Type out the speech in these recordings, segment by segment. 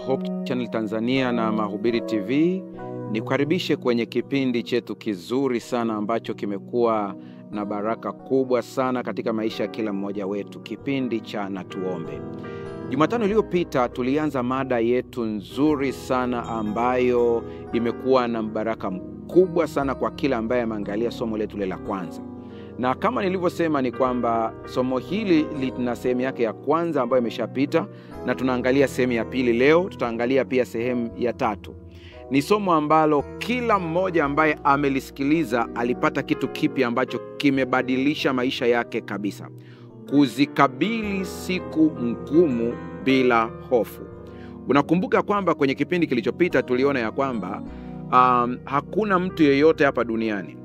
Hope Channel Tanzania na Mahubiri TV, nikukaribishe kwenye kipindi chetu kizuri sana ambacho kimekuwa na baraka kubwa sana katika maisha ya kila mmoja wetu, kipindi cha Na Tuombe. Jumatano iliyopita tulianza mada yetu nzuri sana ambayo imekuwa na baraka mkubwa sana kwa kila ambaye ameangalia somo letu la kwanza. Na kama nilivyosema ni kwamba somo hili lina sehemu yake ya kwanza ambayo imeshapita, na tunaangalia sehemu ya pili leo. Tutaangalia pia sehemu ya tatu. Ni somo ambalo kila mmoja ambaye amelisikiliza alipata kitu kipi ambacho kimebadilisha maisha yake kabisa: kuzikabili siku ngumu bila hofu. Unakumbuka kwamba kwenye kipindi kilichopita tuliona ya kwamba hakuna mtu yeyote hapa duniani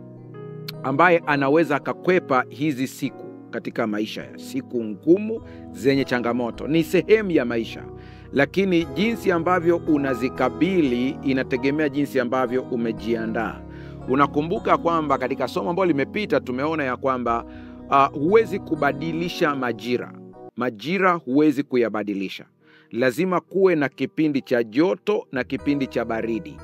ambaye anaweza akakwepa hizi siku katika maisha ya siku ngumu zenye changamoto. Ni sehemu ya maisha, lakini jinsi ambavyo unazikabili inategemea jinsi ambavyo umejiandaa. Unakumbuka kwamba katika somo ambalo limepita tumeona ya kwamba huwezi kubadilisha majira huwezi kuyabadilisha. Lazima kuwe na kipindi cha joto na kipindi cha baridi.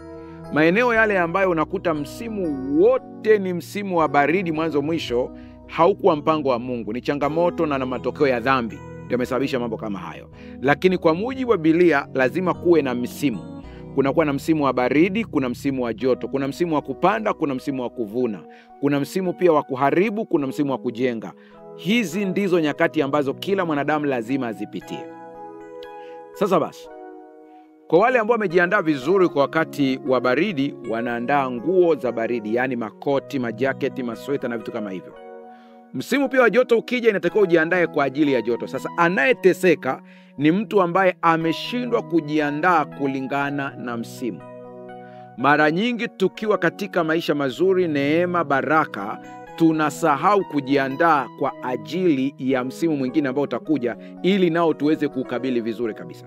Maeneo yale ambayo unakuta msimu wote ni msimu wa baridi mwanzo mwisho, haukuwa mpango wa Mungu, ni changamoto na matokeo ya dhambi ndio yamesababisha mambo kama hayo. Lakini kwa mujibu wa Biblia lazima kuwe na misimu. Kunakuwa na msimu wa baridi, kuna msimu wa joto, kuna msimu wa kupanda, kuna msimu wa kuvuna, kuna msimu pia wa kuharibu, kuna msimu wa kujenga. Hizi ndizo nyakati ambazo kila mwanadamu lazima azipitie. Sasa basi, kwa wale ambao wamejiandaa vizuri kwa wakati wa baridi, wanaandaa nguo za baridi, yani makoti, majaketi, masweta na vitu kama hivyo. Msimu pia wa joto ukija, inatakiwa ujiandae kwa ajili ya joto. Sasa anayeteseka ni mtu ambaye ameshindwa kujiandaa kulingana na msimu. Mara nyingi tukiwa katika maisha mazuri, neema, baraka, tunasahau kujiandaa kwa ajili ya msimu mwingine ambao utakuja, ili nao tuweze kukabili vizuri kabisa.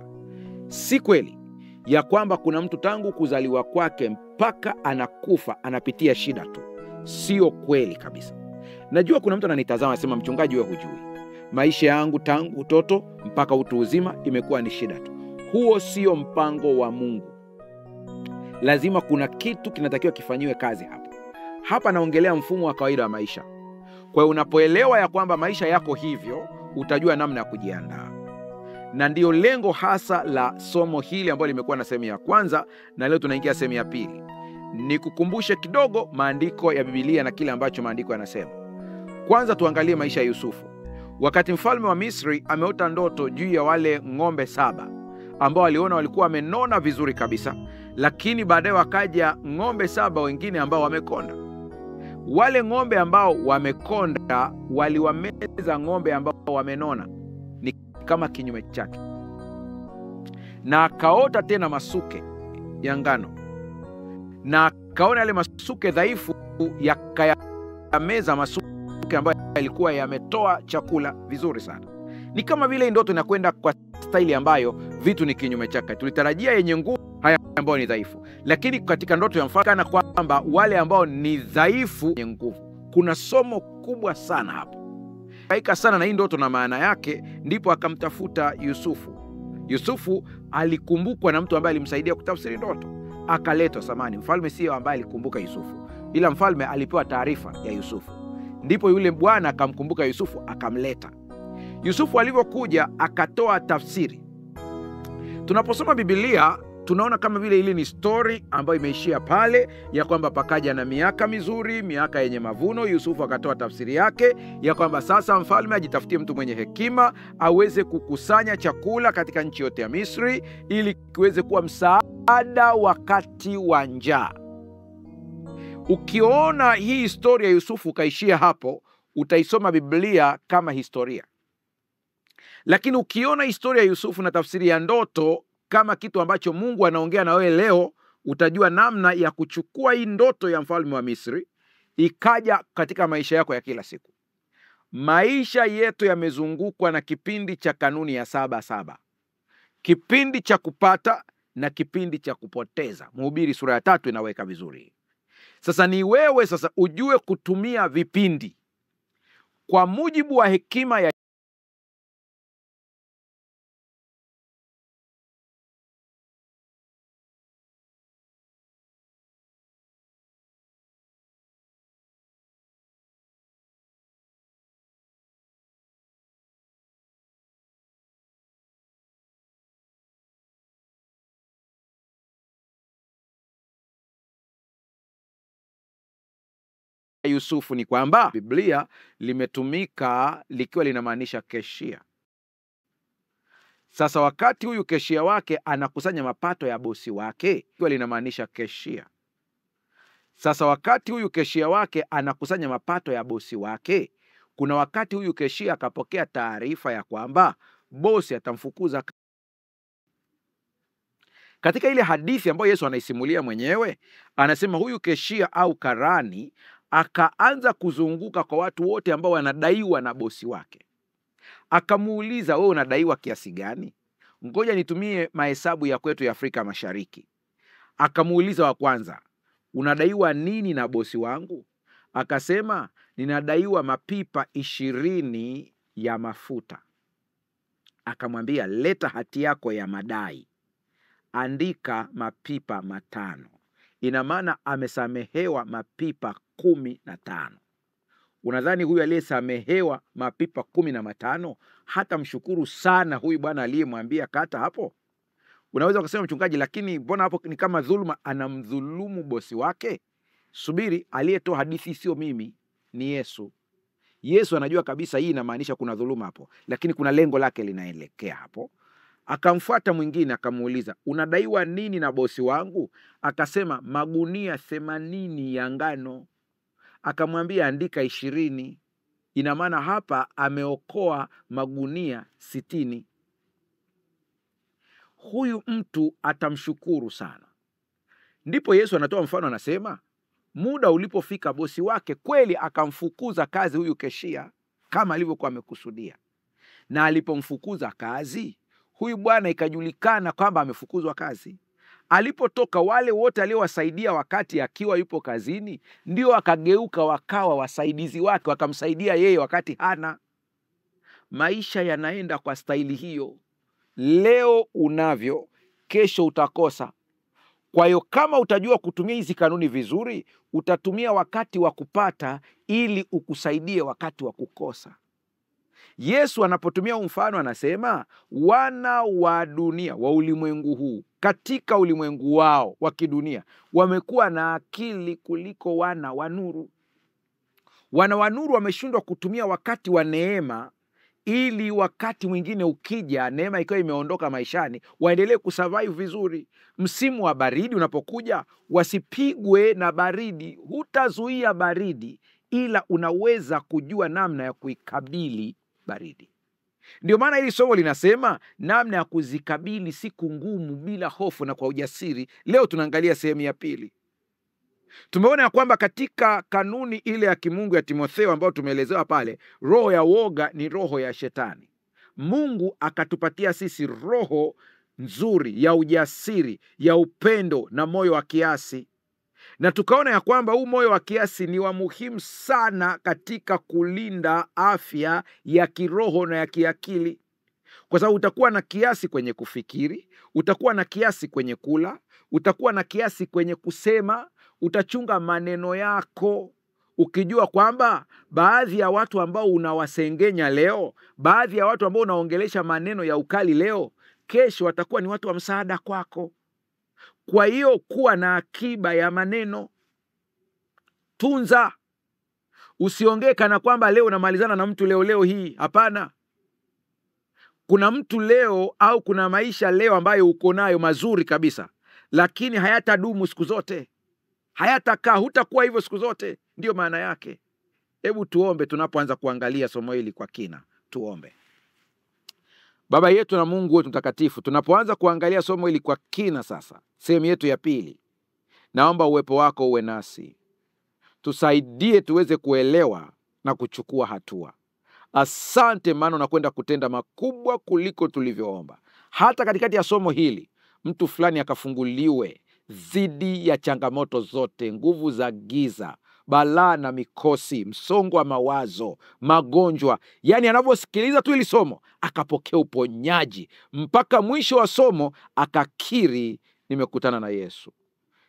Si kweli ya kwamba kuna mtu tangu kuzaliwa kwake mpaka anakufa anapitia shida tu. Sio kweli kabisa. Najua kuna mtu ananitazama anasema, mchungaji wewe hujui. Maisha yangu tangu utoto mpaka utu uzima imekuwa ni shida tu. Huo sio mpango wa Mungu. Lazima kuna kitu kinatakiwa kifanyiwe kazi hapa. Hapa naongelea mfumo wa kawaida wa maisha. Kwa hiyo unapoelewa ya kwamba maisha yako hivyo, utajua namna ya kujiandaa. Na ndio lengo hasa la somo hili ambalo limekuwa na sehemu ya kwanza, na leo tunaingia sehemu ya pili. Nikukumbushe kidogo maandiko ya Biblia na kile ambacho maandiko yanasema. Kwanza tuangalie maisha ya Yusufu. Wakati mfalme wa Misri ameota ndoto juu ya wale ng'ombe 7 ambao waliona walikuwa wamenona vizuri kabisa, lakini baadaye wakaja ng'ombe 7 wengine ambao wamekonda. Wale ng'ombe ambao wamekonda waliwameza ng'ombe ambao wamenona, ni kama kinyume chake. Na akaota tena masuke ya ngano, na akaona yale masuke dhaifu yakayameza masuke ambayo yalikuwa yametoa chakula vizuri sana. Ni kama vile ndoto inakwenda kwa staili ambayo vitu ni kinyume chake. Tulitarajia yenye nguvu, haya ambao ni dhaifu. Lakini katika ndoto ya mfalme kwamba wale ambao ni dhaifu yenye nguvu. Kuna somo kubwa sana hapo. Kaika sana na hii ndoto na maana yake, ndipo akamtafuta Yusufu. Yusufu alikumbukwa na mtu ambaye alimsaidia kutafsiri ndoto. Akaletwa samani. Mfalme sio ambaye alikumbuka Yusufu, ila mfalme alipewa taarifa ya Yusufu. Ndipo yule bwana akamkumbuka Yusufu, akamleta. Yusufu alivyokuja akatoa tafsiri. Tunaposoma Biblia tunaona kama vile ile ni story ambayo imeishia pale, ya kwamba pakaja na miaka mizuri, miaka yenye mavuno. Yusufu akatoa tafsiri yake ya kwamba sasa mfalme ajitafutie mtu mwenye hekima aweze kukusanya chakula katika nchi yote ya Misri ili kiweze kuwa msaada wakati wa njaa. Ukiona hii historia ya Yusufu ukaishia hapo, utaisoma Biblia kama historia. Lakini ukiona historia ya Yusufu na tafsiri ya ndoto kama kitu ambacho Mungu anaongea na wewe leo, utajua namna ya kuchukua hii ndoto ya mfalme wa Misri ikaja katika maisha yako ya kila siku. Maisha yetu yamezungukwa na kipindi cha kanuni ya 7-7, kipindi cha kupata na kipindi cha kupoteza. Mhubiri sura ya 3 inaweka vizuri. Sasa ni wewe sasa ujue kutumia vipindi kwa mujibu wa hekima ya Yusufu ni kwamba Biblia limetumika likiwa linamaanisha keshia. Sasa wakati huyu keshia wake anakusanya mapato ya bosi wake, likiwa linamaanisha keshia. Sasa wakati huyu keshia wake anakusanya mapato ya bosi wake, kuna wakati huyu keshia akapokea taarifa ya kwamba bosi atamfukuza. Katika ile hadithi ambayo Yesu anaisimulia mwenyewe, anasema huyu keshia au karani akaanza kuzunguka kwa watu wote ambao wanadaiwa na bosi wake. Akamuuliza, wewe unadaiwa kiasi gani? Ngoja nitumie mahesabu ya kwetu ya Afrika Mashariki. Akamuuliza wa kwanza, unadaiwa nini na bosi wangu? Akasema, ninadaiwa mapipa 20 ya mafuta. Akamwambia, leta hati yako ya madai, andika mapipa 5. Ina maana amesamehewa mapipa 15. Unadhani huyu aliyesamehewa mapipa 15 hata mshukuru sana huyu bwana aliyemwambia kata hapo? Unaweza kusema, mchungaji, lakini mbona hapo ni kama dhuluma, anamdhulumu bosi wake? Subiri, aliyetoa hadithi sio mimi, ni Yesu. Yesu anajua kabisa hii inamaanisha kuna dhuluma hapo, lakini kuna lengo lake linaelekea hapo. Akamfuata mwingine akamuuliza, unadaiwa nini na bosi wangu? Akasema, magunia 80 ya ngano. Akamwambia, andika 20. Ina maana hapa ameokoa magunia 60. Huyu mtu atamshukuru sana. Ndipo Yesu anatoa mfano, anasema muda ulipofika bosi wake kweli akamfukuza kazi huyu keshia kama alivyokuwa amekusudia. Na alipomfukuza kazi, huyu bwana ikajulikana kwamba amefukuzwa kazi. Alipotoka, wale wote aliowasaidia wakati akiwa yupo kazini ndio wakageuka wakawa wasaidizi wake, wakamsaidia yeye wakati hana. Maisha yanaenda kwa staili hiyo. Leo unavyo, kesho utakosa. Kwa hiyo kama utajua kutumia hizi kanuni vizuri, utatumia wakati wa kupata ili ukusaidie wakati wa kukosa. Yesu anapotumia mfano anasema, wana wa dunia, wa ulimwengu huu, katika ulimwengu wao wa kidunia wamekuwa na akili kuliko wana wa nuru. Wana wa nuru wameshindwa kutumia wakati wa neema, ili wakati mwingine ukija, neema ikiwa imeondoka maishani, waendelee kusurvive vizuri. Msimu wa baridi unapokuja, wasipigwe na baridi. Hutazuia baridi, ila unaweza kujua namna ya kuikabili baridi. Ndio maana hili somo linasema namna ya kuzikabili siku ngumu bila hofu na kwa ujasiri. Leo tunaangalia sehemu ya pili. Tumeona ya kwamba katika kanuni ile ya kimungu ya Timotheo ambayo tumeelezewa pale, roho ya woga ni roho ya shetani. Mungu akatupatia sisi roho nzuri ya ujasiri, ya upendo na moyo wa kiasi. Na tukaona ya kwamba huu moyo wa kiasi ni wa muhimu sana katika kulinda afya ya kiroho na ya kiakili. Kwa sababu utakuwa na kiasi kwenye kufikiri, utakuwa na kiasi kwenye kula, utakuwa na kiasi kwenye kusema, utachunga maneno yako. Ukijua kwamba baadhi ya watu ambao unawasengenya leo, baadhi ya watu ambao unaongelesha maneno ya ukali leo, kesho watakuwa ni watu wa msaada kwako. Kwa hiyo kuwa na akiba ya maneno. Tunza. Usiongee kana kwamba leo unamalizana na mtu leo hii. Hapana. Kuna mtu leo au kuna maisha leo ambayo uko nayo mazuri kabisa, lakini hayatadumu siku zote. hayatakaa, hutakuwa hivyo siku zote. Ndio maana yake. Hebu tuombe tunapoanza kuangalia somo hili kwa kina. Tuombe. Baba yetu na Mungu wetu mtakatifu, tunapoanza kuangalia somo hili kwa kina sasa, sehemu yetu ya pili, naomba uwepo wako uwe nasi. Tusaidie tuweze kuelewa na kuchukua hatua. Asante, maana unakwenda kutenda makubwa kuliko tulivyoomba. Hata katikati ya somo hili, mtu fulani akafunguliwe dhidi ya changamoto zote, nguvu za giza, balaa na mikosi, msongo wa mawazo, magonjwa. Yani anaposikiliza tu hili somo, akapokea uponyaji. Mpaka mwisho wa somo, akakiri, nimekutana na Yesu.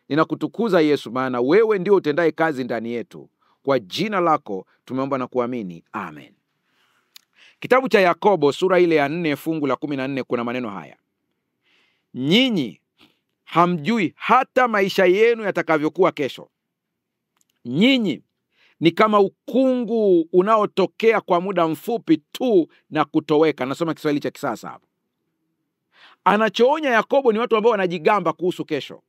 Ninakutukuza Yesu, maana wewe ndio utendaye kazi ndani yetu. Kwa jina lako tumeomba na kuamini. Amen. Kitabu cha Yakobo sura ile ya 4 fungu la 14 kuna maneno haya: nyinyi hamjui hata maisha yenu yatakavyokuwa kesho. Nyinyi ni kama ukungu unaotokea kwa muda mfupi tu na kutoweka. Nasoma Kiswahili cha kisasa hapa. Anachoonya Yakobo ni watu ambao wanajigamba kuhusu kesho.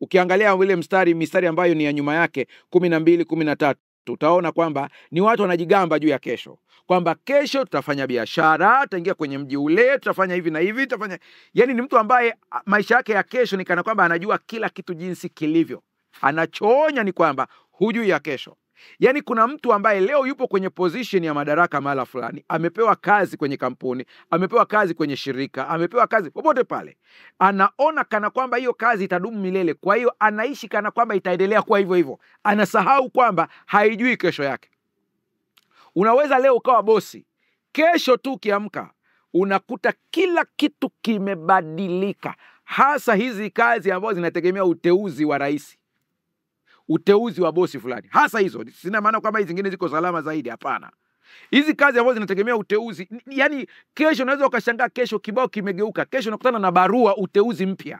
Ukiangalia ile mistari ambayo ni ya nyuma yake 12, 13, utaona kwamba ni watu wanajigamba juu ya kesho. Kwamba kesho tutafanya biashara, tutaingia kwenye mji ule, tutafanya hivi na hivi, tutafanya. Yani ni mtu ambaye maisha yake ya kesho ni kana kwamba anajua kila kitu jinsi kilivyo. Anachoonya ni kwamba hujui ya kesho. Yani kuna mtu ambaye leo yupo kwenye position ya madaraka mahala fulani, amepewa kazi kwenye kampuni, amepewa kazi kwenye shirika, amepewa kazi popote pale. Anaona kana kwamba hiyo kazi itadumu milele, kwa hiyo anaishi kana kwamba itaendelea kuwa hivyo hivyo. Anasahau kwamba haijui kesho yake. Unaweza leo ukawa bosi, kesho tu ukiamka unakuta kila kitu kimebadilika. Hasa hizi kazi ambazo zinategemea uteuzi wa rais, uteuzi wa bosi fulani. Hasa hizo, sina maana kwamba hizi zingine ziko salama zaidi, hapana. Hizi kazi ambazo zinategemea uteuzi, yani kesho unaweza ukashangaa kesho kibao kimegeuka. Kesho unakutana na barua uteuzi mpya.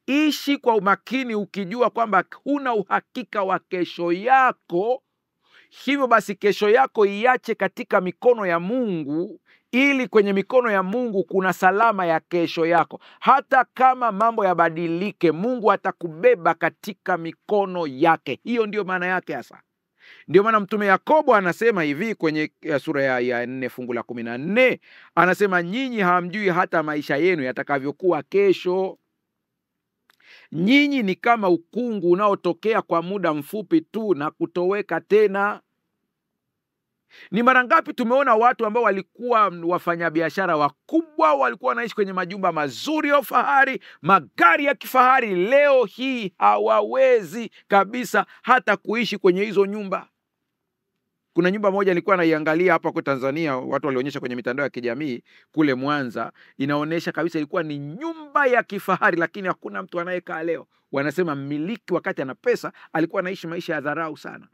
Ishi kwa umakini ukijua kwamba huna uhakika wa kesho yako. Hivyo basi kesho yako iache katika mikono ya Mungu, ili kwenye mikono ya Mungu kuna salama ya kesho yako. Hata kama mambo yabadilike, Mungu atakubeba katika mikono yake. Hiyo ndio maana yake hasa. Ndio maana mtume Yakobo anasema hivi kwenye sura ya 4 fungu la 14, anasema nyinyi hamjui hata maisha yenu yatakavyokuwa kesho. Nyinyi ni kama ukungu unaotokea kwa muda mfupi tu na kutoweka tena. Ni mara ngapi tumeona watu ambao walikuwa wafanyabiashara wakubwa, walikuwa wanaishi kwenye majumba mazuri ya fahari, magari ya kifahari, leo hii hawawezi kabisa hata kuishi kwenye hizo nyumba. Kuna nyumba moja nilikuwa naiangalia hapa kwa Tanzania, watu walionyesha kwenye mitandao ya kijamii kule Mwanza, inaonyesha kabisa ilikuwa ni nyumba ya kifahari, lakini hakuna mtu anayekaa leo. Wanasema mmiliki wakati ana pesa alikuwa anaishi maisha ya dharau sana.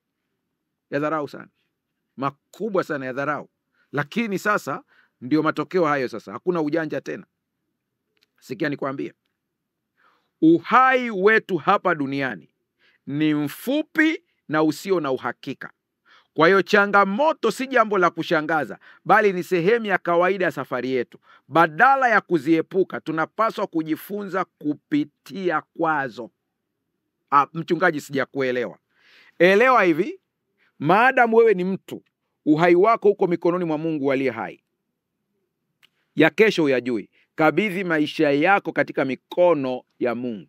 Ya dharau sana. Makubwa sana ya dharau. Lakini sasa ndio matokeo hayo sasa. Hakuna ujanja tena. Sikia nikwambie. Uhai wetu hapa duniani ni mfupi na usio na uhakika. Kwa hiyo changamoto si jambo la kushangaza, bali ni sehemu ya kawaida ya safari yetu. Badala ya kuziepuka, tunapaswa kujifunza kupitia kwazo. Mchungaji, sijakuelewa. Elewa hivi, maadamu wewe ni mtu, uhai wako uko mikononi mwa Mungu aliye hai. Ya kesho huyajui. Kabidhi maisha yako katika mikono ya Mungu.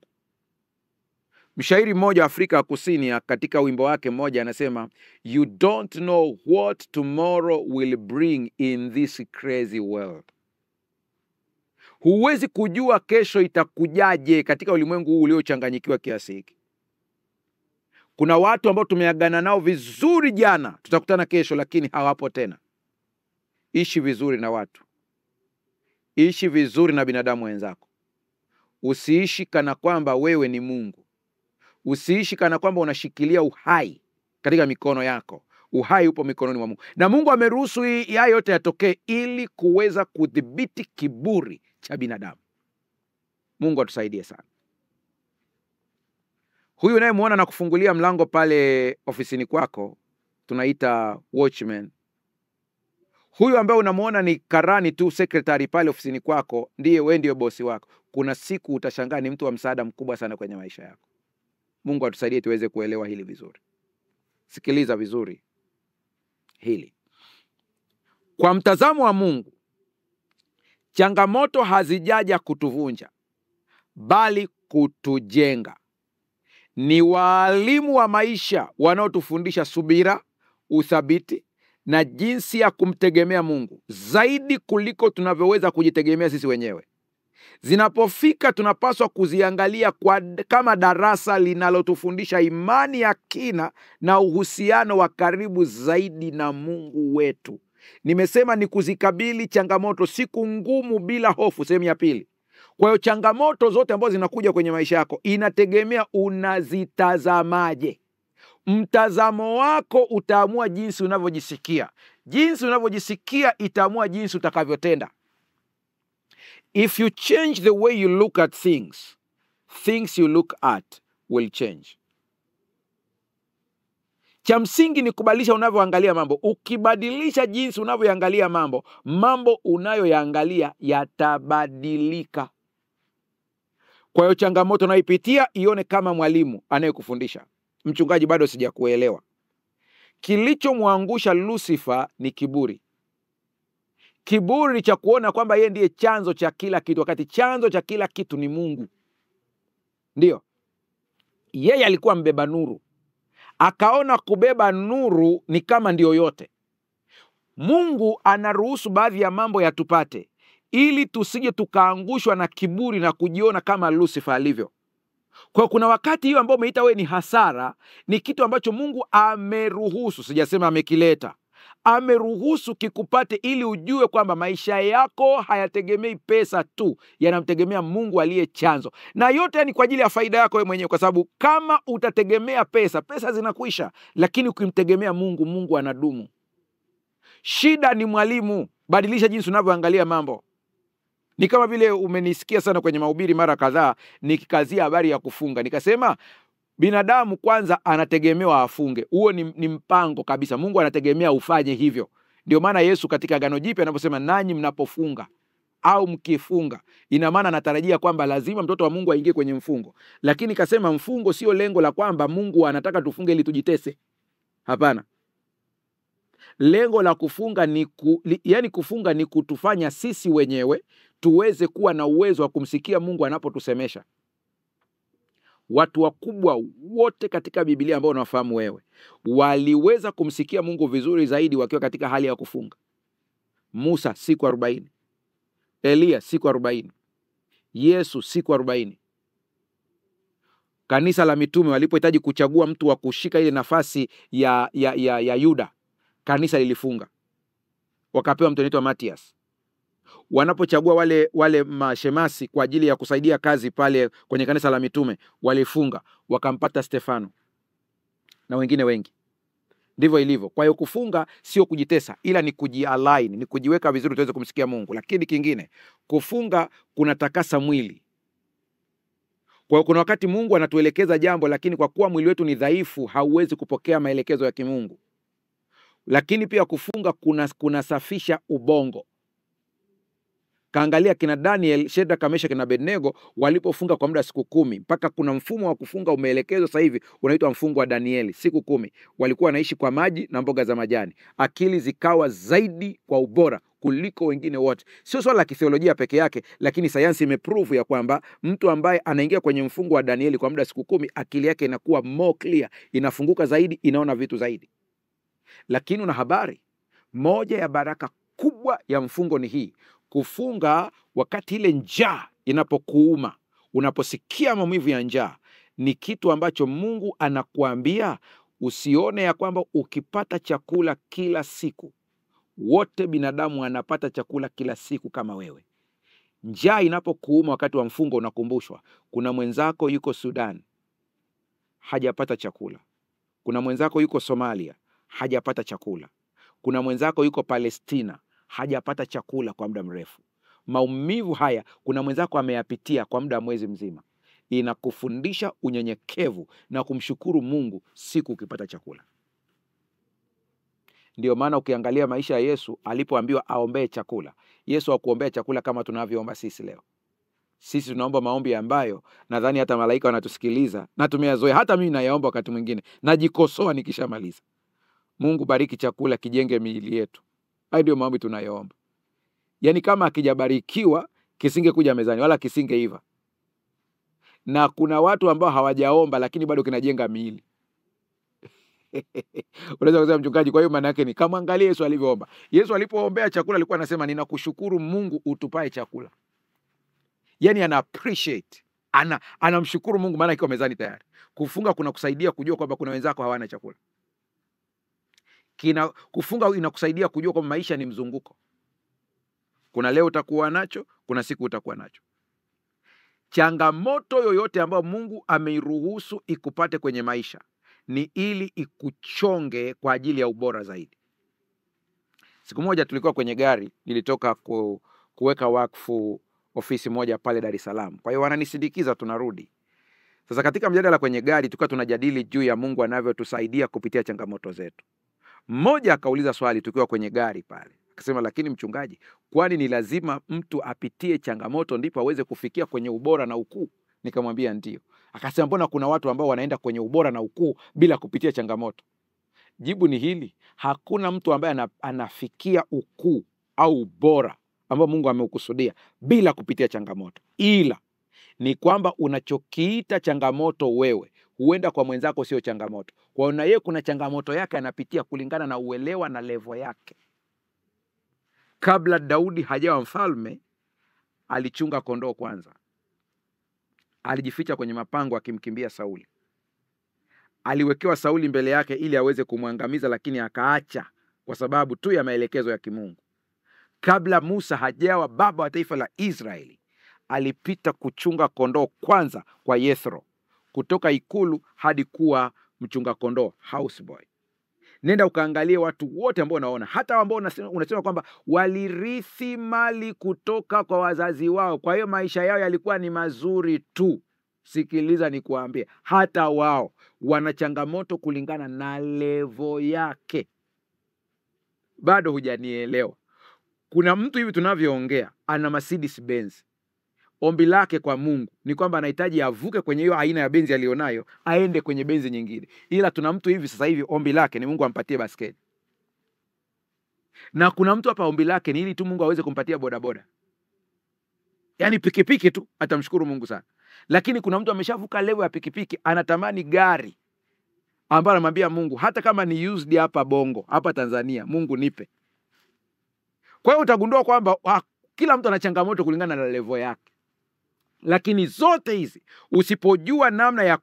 Mshairi mmoja wa Afrika ya Kusini katika wimbo wake mmoja anasema, you don't know what tomorrow will bring in this crazy world. Huwezi kujua kesho itakujaje katika ulimwengu huu uliochanganyikiwa kiasi hiki. Kuna watu ambao tumeagana nao vizuri jana, tutakutana kesho, lakini hawapo tena. Ishi vizuri na watu. Ishi vizuri na binadamu wenzako. Usiishi kana kwamba wewe ni Mungu. Usiishi kana kwamba unashikilia uhai katika mikono yako. Uhai upo mikononi mwa Mungu. Na Mungu ameruhusu haya yote yatokee ili kuweza kudhibiti kiburi cha binadamu. Mungu atusaidie sana. Huyu unayemuona na kufungulia mlango pale ofisini kwako, tunaita watchman. Huyu ambaye unamuona ni karani tu, secretary pale ofisini kwako, wewe ndio bosi wako. Kuna siku utashangaa ni mtu wa msaada mkubwa sana kwenye maisha yako. Mungu atusaidie tuweze kuelewa hili vizuri. Sikiliza vizuri hili. Kwa mtazamo wa Mungu, changamoto hazijaja kutuvunja, bali kutujenga. Ni walimu wa maisha wanaotufundisha subira, uthabiti na jinsi ya kumtegemea Mungu zaidi kuliko tunavyoweza kujitegemea sisi wenyewe. Zinapofika, tunapaswa kuziangalia kama darasa linalotufundisha imani ya kina na uhusiano wa karibu zaidi na Mungu wetu. Nimesema ni kuzikabili changamoto siku ngumu bila hofu, sehemu ya pili. Kwa hiyo changamoto zote ambazo zinakuja kwenye maisha yako inategemea unazitazamaje. Mtazamo wako utaamua jinsi unavyojisikia. Jinsi unavyojisikia itaamua jinsi utakavyotenda. If you change the way you look at things, things you look at will change. Cha msingi ni kubadilisha unavyoangalia mambo. Ukibadilisha jinsi unavyoangalia mambo, mambo unayoyaangalia yatabadilika. Kwa hiyo changamoto unayoipitia ione kama mwalimu anayekufundisha. Mchungaji, bado sijakuelewa. Kilichomwangusha Lucifer ni kiburi. Kiburi cha kuona kwamba yeye ndiye chanzo cha kila kitu, wakati chanzo cha kila kitu ni Mungu. Ndio. Yeye alikuwa mbeba nuru. Akaona kubeba nuru ni kama ndio yote. Mungu anaruhusu baadhi ya mambo yatupate ili tusije tukaangushwa na kiburi na kujiona kama Lucifer alivyo. Kwa kuna wakati hiyo ambao umeita wewe ni hasara, ni kitu ambacho Mungu ameruhusu, sijasema amekileta. Ameruhusu kikupate ili ujue kwamba maisha yako hayategemei pesa tu, yanamtegemea Mungu aliye chanzo. Na yote ni kwa ajili ya faida yako wewe mwenyewe, kwa sababu kama utategemea pesa, pesa zinakwisha, lakini ukimtegemea Mungu, Mungu anadumu. Shida ni mwalimu, badilisha jinsi unavyoangalia mambo. Ni kama vile umenisikia sana kwenye mahubiri mara kadhaa nikikazia habari ya kufunga. Nikasema binadamu kwanza anategemewa afunge. Huo ni mpango kabisa. Mungu anategemea ufanye hivyo. Ndio maana Yesu katika Agano Jipya anaposema nanyi mnapofunga au mkifunga, ina maana anatarajia kwamba lazima mtoto wa Mungu aingie kwenye mfungo. Lakini kasema mfungo sio lengo la kwamba Mungu anataka tufunge ili tujitese. Hapana. Lengo la kufunga ni kufunga ni kutufanya sisi wenyewe tuweze kuwa na uwezo wa kumsikia Mungu anapotusemesha. Watu wakubwa wote katika Biblia ambao unafahamu wewe waliweza kumsikia Mungu vizuri zaidi wakiwa katika hali ya kufunga. Musa siku 40, Elia siku 40, Yesu siku 40. Kanisa la mitume walipohitaji kuchagua mtu wa kushika ile nafasi ya Yuda, kanisa lilifunga. Wakapewa mtu anaitwa Matias. Wanapochagua wale mashemasi kwa ajili ya kusaidia kazi pale kwenye kanisa la mitume, walifunga, wakampata Stefano na wengine wengi. Ndivyo ilivyo. Kwa hiyo kufunga sio kujitesa, ila ni kujialign, ni kujiweka vizuri tuweze kumsikia Mungu. Lakini kingine, kufunga kunatakasa mwili. Kwa hiyo kuna wakati Mungu anatuelekeza jambo, lakini kwa kuwa mwili wetu ni dhaifu, hauwezi kupokea maelekezo ya kimungu. Lakini pia kufunga kunasafisha ubongo. Kaangalia kina Daniel, Shadraka, Meshaki na Abednego walipofunga kwa muda siku 10. Mpaka kuna mfumo wa kufunga umeelekezwa sasa hivi unaitwa mfungo wa Danieli. Siku 10 walikuwa wanaishi kwa maji na mboga za majani. Akili zikawa zaidi kwa ubora kuliko wengine wote. Sio swala la kitheolojia peke yake, lakini sayansi imeprove ya kwamba mtu ambaye anaingia kwenye mfungo wa Danieli kwa muda siku 10, akili yake inakuwa more clear, inafunguka zaidi, inaona vitu zaidi. Lakini una habari, moja ya baraka kubwa ya mfungo ni hii. Kufunga wakati ile njaa inapokuuma, unaposikia maumivu ya njaa, ni kitu ambacho Mungu anakuambia usione ya kwamba ukipata chakula kila siku. Wote binadamu wanapata chakula kila siku kama wewe. Njaa inapokuuma wakati wa mfungo, unakumbushwa kuna mwenzako yuko Sudan, hajapata chakula. Kuna mwenzako yuko Somalia, hajapata chakula. Kuna mwenzako yuko Palestina, hajapata chakula kwa muda mrefu. Maumivu haya kuna mwenzako ameyapitia kwa muda mwezi mzima. Inakufundisha unyenyekevu na kumshukuru Mungu siku ukipata chakula. Ndio maana ukiangalia maisha ya Yesu alipoambiwa aombee chakula, Yesu hakuombea chakula kama tunavyoomba sisi leo. Sisi tunaomba maombi ambayo nadhani hata malaika wanatusikiliza na tumeyazoea. Hata mimi nayaomba wakati mwingine, najikosoa nikishamaliza. Mungu bariki chakula kijenge miili yetu. Hayo ndio maombi tunayoomba. Yaani kama akijabarikiwa kisingekuja mezani wala kisingeiva. Na kuna watu ambao hawajaomba lakini bado kinajenga miili. Unaweza kusema mchungaji, kwa hiyo maana yake ni kama angalia Yesu alivyoomba. Yesu alipoombea chakula alikuwa anasema ninakushukuru Mungu utupae chakula. Yaani ana appreciate. Anamshukuru Mungu maana iko mezani tayari. Kufunga kuna kusaidia kujua kwamba kuna wenzako hawana chakula. Kufunga inakusaidia kujua kwamba maisha ni mzunguko. Kuna leo utakuwa nacho, kuna siku utakuwa nacho. Changamoto yoyote ambayo Mungu ameiruhusu ikupate kwenye maisha ni ili ikuchonge kwa ajili ya ubora zaidi. Siku moja tulikuwa kwenye gari, nilitoka kuweka wakfu ofisi moja pale Dar es Salaam. Kwa hiyo wananisindikiza tunarudi. Sasa katika mjadala kwenye gari tulikuwa tunajadili juu ya Mungu anavyotusaidia kupitia changamoto zetu. Mmoja akauliza swali tukiwa kwenye gari pale. Akasema, lakini mchungaji, kwani ni lazima mtu apitie changamoto ndipo aweze kufikia kwenye ubora na ukuu? Nikamwambia ndio. Akasema, mbona kuna watu ambao wanaenda kwenye ubora na ukuu bila kupitia changamoto? Jibu ni hili, hakuna mtu ambaye anafikia ukuu au ubora ambao Mungu ameukusudia bila kupitia changamoto. Ila ni kwamba unachokiita changamoto wewe, huenda kwa mwenzako sio changamoto. Kwa hiyo yeye kuna changamoto yake anapitia kulingana na uelewa na level yake. Kabla Daudi hajawa mfalme, alichunga kondoo kwanza. Alijificha kwenye mapango akimkimbia Sauli. Aliwekewa Sauli mbele yake ili aweze kumwangamiza, lakini akaacha kwa sababu tu ya maelekezo ya kimungu. Kabla Musa hajawa baba wa taifa la Israeli, alipita kuchunga kondoo kwanza kwa Yethro, kutoka ikulu hadi kuwa mchunga kondoo, houseboy. Nenda ukaangalie watu wote ambao unaona, hata ambao unasema kwamba walirithi mali kutoka kwa wazazi wao, kwa hiyo maisha yao yalikuwa ni mazuri tu. Sikiliza nikuambie, hata wao wana changamoto kulingana na levo yake. Bado hujanielewa. Kuna mtu hivi tunavyoongea ana Mercedes Benz. Ombi lake kwa Mungu ni kwamba anahitaji avuke kwenye hiyo aina ya benzi alionayo aende kwenye benzi nyingine. Ila tuna mtu hivi sasa hivi ombi lake ni Mungu ampatie basketi. Na kuna mtu hapa ombi lake ni ili tu Mungu aweze kumpatia bodaboda. Yaani pikipiki tu atamshukuru Mungu sana. Lakini kuna mtu ameshavuka level ya pikipiki, anatamani gari ambayo anamwambia Mungu hata kama ni used hapa Bongo, hapa Tanzania, Mungu nipe. Kwa hiyo utagundua kwamba kila mtu ana changamoto kulingana na level yake. Lakini zote hizi usipojua namna ya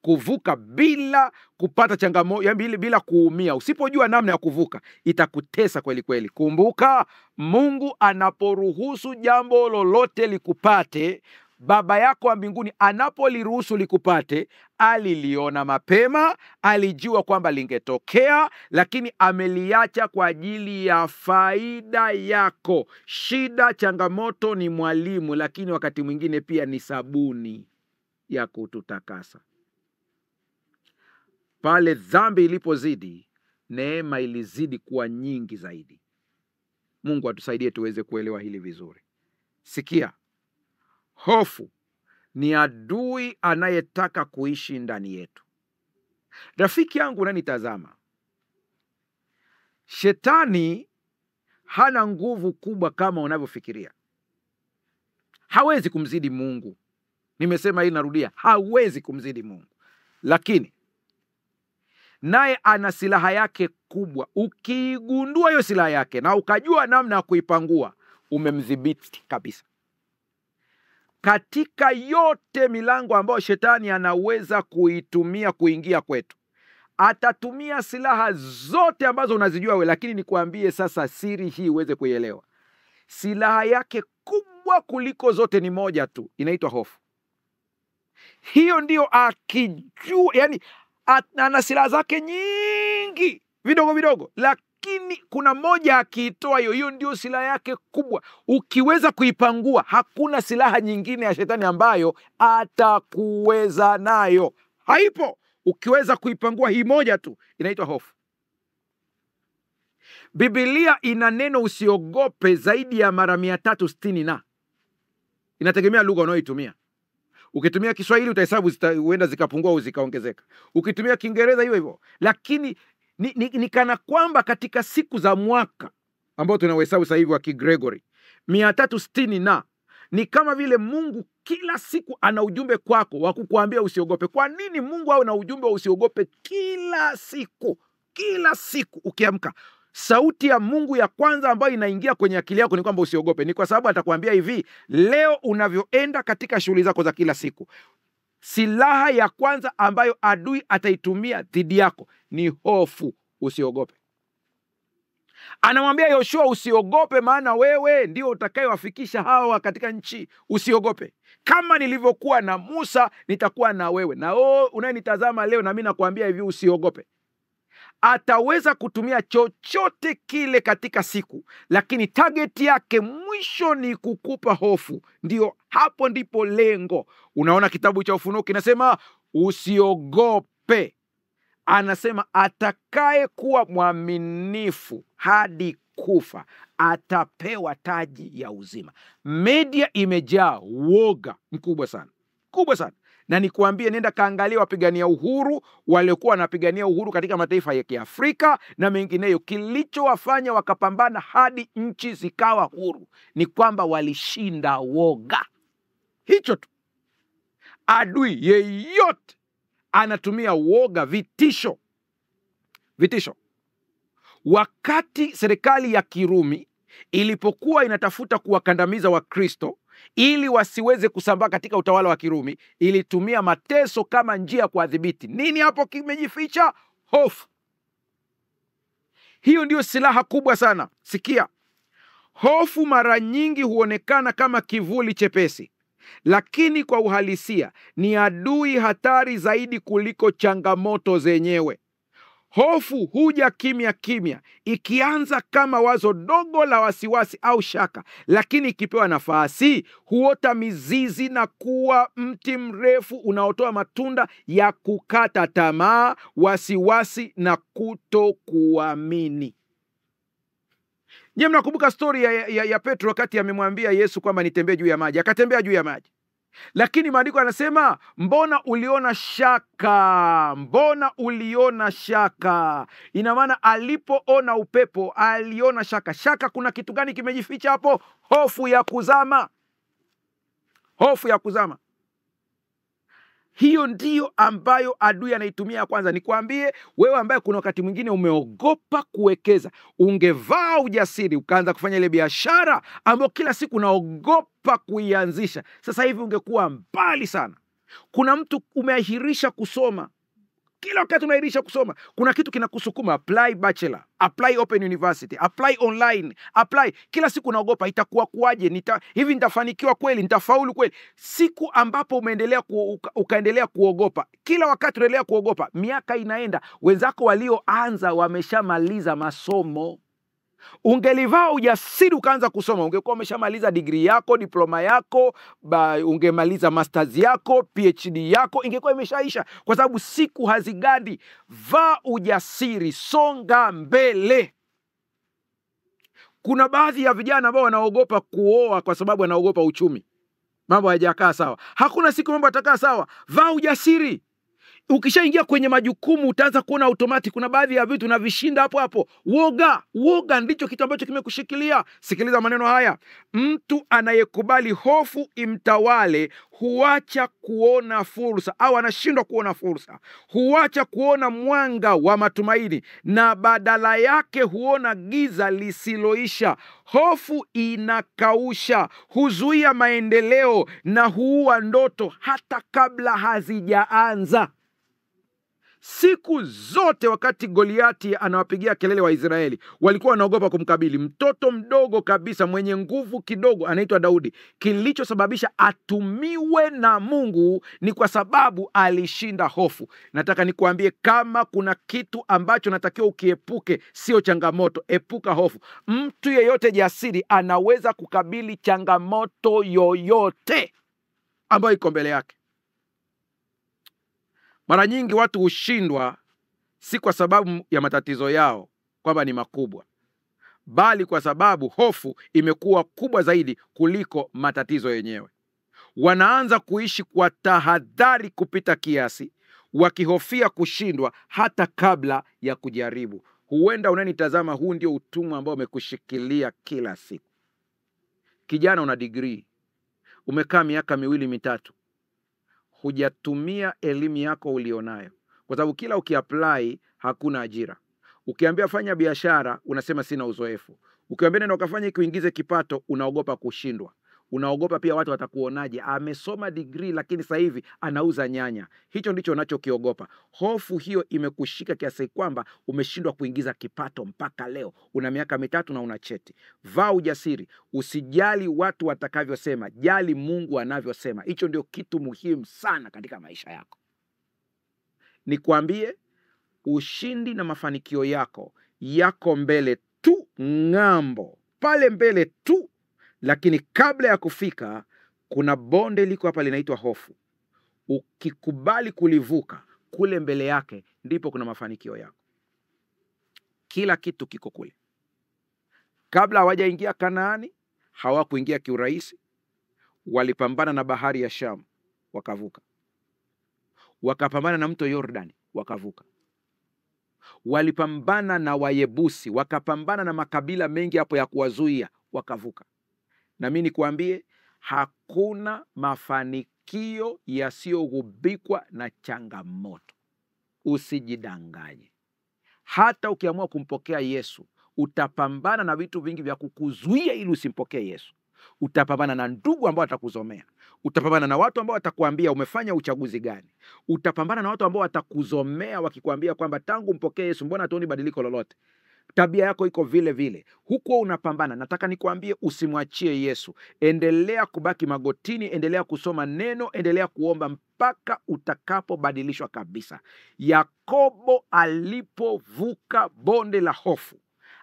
kuvuka bila kupata changamoto, yani bila kuumia, usipojua namna ya kuvuka, itakutesa kweli kweli. Kumbuka, Mungu anaporuhusu jambo lolote likupate, Baba yako wa mbinguni anapoliruhusu likupate, aliliona mapema, alijua kwamba lingetokea, lakini ameliacha kwa ajili ya faida yako. Shida, changamoto ni mwalimu, lakini wakati mwingine pia ni sabuni ya kututakasa. Pale dhambi ilipozidi, neema ilizidi kuwa nyingi zaidi. Mungu atusaidie tuweze kuelewa hili vizuri. Sikia, hofu ni adui anayetaka kuishi ndani yetu. Rafiki yangu unanitazama, Shetani hana nguvu kubwa kama unavyofikiria. Hawezi kumzidi Mungu. Nimesema hili, narudia, hawezi kumzidi Mungu. Lakini naye ana silaha yake kubwa. Ukigundua hiyo silaha yake na ukajua namna ya kuipangua, umemdhibiti kabisa. Katika yote milango ambayo Shetani anaweza kuitumia kuingia kwetu, atatumia silaha zote ambazo unazijua wewe. Lakini nikuambie sasa siri hii uweze kuielewa. Silaha yake kubwa kuliko zote ni moja tu, inaitwa hofu. Hiyo ndio akijua, yani ana silaha zake nyingi vidogo vidogo, lakini kuna moja akiitoa, hiyo ndio silaha yake kubwa. Ukiweza kuipangua, hakuna silaha nyingine ya Shetani ambayo atakuweza nayo. Haipo. Ukiweza kuipangua hii moja tu, inaitwa hofu. Biblia ina neno usiogope zaidi ya mara 360 na. Inategemea lugha unayoitumia. Ukitumia Kiswahili utahesabu huenda zikapungua au zikaongezeka. Ukitumia Kiingereza hivyo hivyo. Lakini ni kana kwamba katika siku za mwaka ambao tunahesabu sasa hivi wa Kigregory 360 ni kama vile Mungu kila siku ana ujumbe kwako wa kukuambia usiogope. Kwa nini Mungu awe na ujumbe wa usiogope kila siku? Kila siku ukiamka, sauti ya Mungu ya kwanza ambayo inaingia kwenye akili yako ni kwamba usiogope. Ni kwa sababu atakwambia hivi, leo unavyoenda katika shughuli zako za kila siku, silaha ya kwanza ambayo adui ataitumia dhidi yako ni hofu. Usiogope. Anamwambia Yoshua, usiogope, maana wewe ndio utakayewafikisha hawa katika nchi. Usiogope. Kama nilivyokuwa na Musa, nitakuwa na wewe. Na unayenitazama leo, na mimi nakwambia hivi, usiogope. Ataweza kutumia chochote kile katika siku, lakini target yake mwisho ni kukupa hofu. Ndio hapo ndipo lengo. Unaona kitabu cha Ufunuo kinasema usiogope. Anasema atakaye kuwa mwaminifu hadi kufa atapewa taji ya uzima. Media imejaa woga mkubwa sana, kubwa sana. Na nikuambie, nenda kaangalia wapigania uhuru waliokuwa wanapigania uhuru katika mataifa ya Kiafrika na mengineyo. Kilichowafanya wakapambana hadi nchi zikawa huru ni kwamba walishinda woga. Hicho tu. Adui yeyote anatumia woga, vitisho. Wakati serikali ya Kirumi ilipokuwa inatafuta kuwakandamiza Wakristo ili wasiweze kusambaa katika utawala wa Kirumi, ilitumia mateso kama njia ya kuadhibiti. Nini hapo kimejificha? Hofu. Hiyo ndio silaha kubwa sana. Sikia, hofu mara nyingi huonekana kama kivuli chepesi, lakini kwa uhalisia ni adui hatari zaidi kuliko changamoto zenyewe. Hofu huja kimya kimya, ikianza kama wazo dogo la wasiwasi au shaka, lakini ikipewa nafasi huota mizizi na kuwa mti mrefu unaotoa matunda ya kukata tamaa, wasiwasi na kutokuamini. Je, mnakumbuka stori ya Petro wakati amemwambia Yesu kwamba nitembee juu ya maji? Akatembea juu ya maji. Lakini maandiko yanasema, mbona uliona shaka? Mbona uliona shaka? Ina maana alipoona upepo aliona shaka. Shaka, kuna kitu gani kimejificha hapo? Hofu ya kuzama. Hofu ya kuzama. Hiyo ndiyo ambayo adui anaitumia ya kwanza. Nikwambie wewe ambaye kuna wakati mwingine umeogopa kuwekeza, ungevaa ujasiri ukaanza kufanya ile biashara ambayo kila siku unaogopa kuianzisha, sasa hivi ungekuwa mbali sana. Kuna mtu umeahirisha kusoma, kila wakati unaahirisha kusoma. Kuna kitu kinakusukuma, apply bachelor, apply open university, apply online, apply. Kila siku unaogopa, itakuwa kuaje? Hivi nitafanikiwa kweli? Nitafaulu kweli? Siku ambapo umeendelea ukaendelea kuogopa, kila wakati unaendelea kuogopa, miaka inaenda, wenzako walioanza wameshamaliza masomo. Ungelivaa ujasiri ukaanza kusoma, ungekuwa umeshamaliza degree yako, diploma yako, ungemaliza masters yako, PhD yako, ingekuwa imeshaisha, kwa sababu siku hazigadi. Vaa ujasiri, songa mbele. Kuna baadhi ya vijana ambao wanaogopa kuoa kwa sababu wanaogopa uchumi. Mambo hayajakaa sawa. Hakuna siku mambo yatakaa sawa. Vaa ujasiri. Ukishaingia kwenye majukumu utaanza kuona automatic kuna baadhi ya vitu unavishinda hapo hapo. Woga ndicho kitu ambacho kimekushikilia. Sikiliza maneno haya. Mtu anayekubali hofu imtawale huacha kuona fursa, au anashindwa kuona fursa. Huacha kuona mwanga wa matumaini na badala yake huona giza lisiloisha. Hofu inakausha, huzuia maendeleo na huua ndoto hata kabla hazijaanza. Siku zote wakati Goliati anawapigia kelele wa Israeli, walikuwa wanaogopa kumkabili. Mtoto mdogo kabisa mwenye nguvu kidogo anaitwa Daudi. Kilichosababisha atumiwe na Mungu ni kwa sababu alishinda hofu. Nataka nikuambie, kama kuna kitu ambacho natakiwa ukiepuke, sio changamoto, epuka hofu. Mtu yeyote jasiri anaweza kukabili changamoto yoyote ambayo iko mbele yake. Mara nyingi watu hushindwa si kwa sababu ya matatizo yao kwamba ni makubwa, bali kwa sababu hofu imekuwa kubwa zaidi kuliko matatizo yenyewe. Wanaanza kuishi kwa tahadhari kupita kiasi, wakihofia kushindwa hata kabla ya kujaribu. Huenda unanitazama, huu ndio utumwa ambao umekushikilia kila siku. Kijana, una degree, umekaa miaka 2-3, hujatumia elimu yako ulionayo, kwa sababu kila ukiapply hakuna ajira. Ukiambia fanya biashara, unasema sina uzoefu. Ukiambia nenda ukafanya kuingize kipato, unaogopa kushindwa. Unaogopa pia watu watakuonaje, amesoma degree lakini sasa hivi anauza nyanya. Hicho ndicho unachokiogopa. Hofu hiyo imekushika kiasi kwamba umeshindwa kuingiza kipato mpaka leo. Una miaka 3 na una cheti. Vaa ujasiri, usijali watu watakavyosema, jali Mungu anavyosema. Hicho ndio kitu muhimu sana katika maisha yako. Nikwambie, ushindi na mafanikio yako mbele tu, ng'ambo pale mbele tu. Lakini kabla ya kufika, kuna bonde liko hapa linaitwa hofu. Ukikubali kulivuka, kule mbele yake ndipo kuna mafanikio yako. Kila kitu kiko kule. Kabla hawajaingia Kanaani, hawakuingia kiurahisi. Walipambana na bahari ya Shamu, wakavuka. Wakapambana na mto Yordani, wakavuka. Walipambana na Wayebusi, wakapambana na makabila mengi hapo ya kuwazuia, wakavuka. Na mimi nikwambie, hakuna mafanikio yasiyogubikwa na changamoto. Usijidanganye. Hata ukiamua kumpokea Yesu, utapambana na vitu vingi vya kukuzuia ili usimpokee Yesu. Utapambana na ndugu ambao watakuzomea. Utapambana na watu ambao watakuambia umefanya uchaguzi gani. Utapambana na watu ambao watakuzomea wakikwambia kwamba tangu mpokee Yesu mbona hatuoni badiliko lolote. Tabia yako iko vile vile. Huko unapambana. Nataka nikwambie, usimwachie Yesu. Endelea kubaki magotini, endelea kusoma neno, endelea kuomba mpaka utakapobadilishwa kabisa. Yakobo alipovuka bonde la hofu,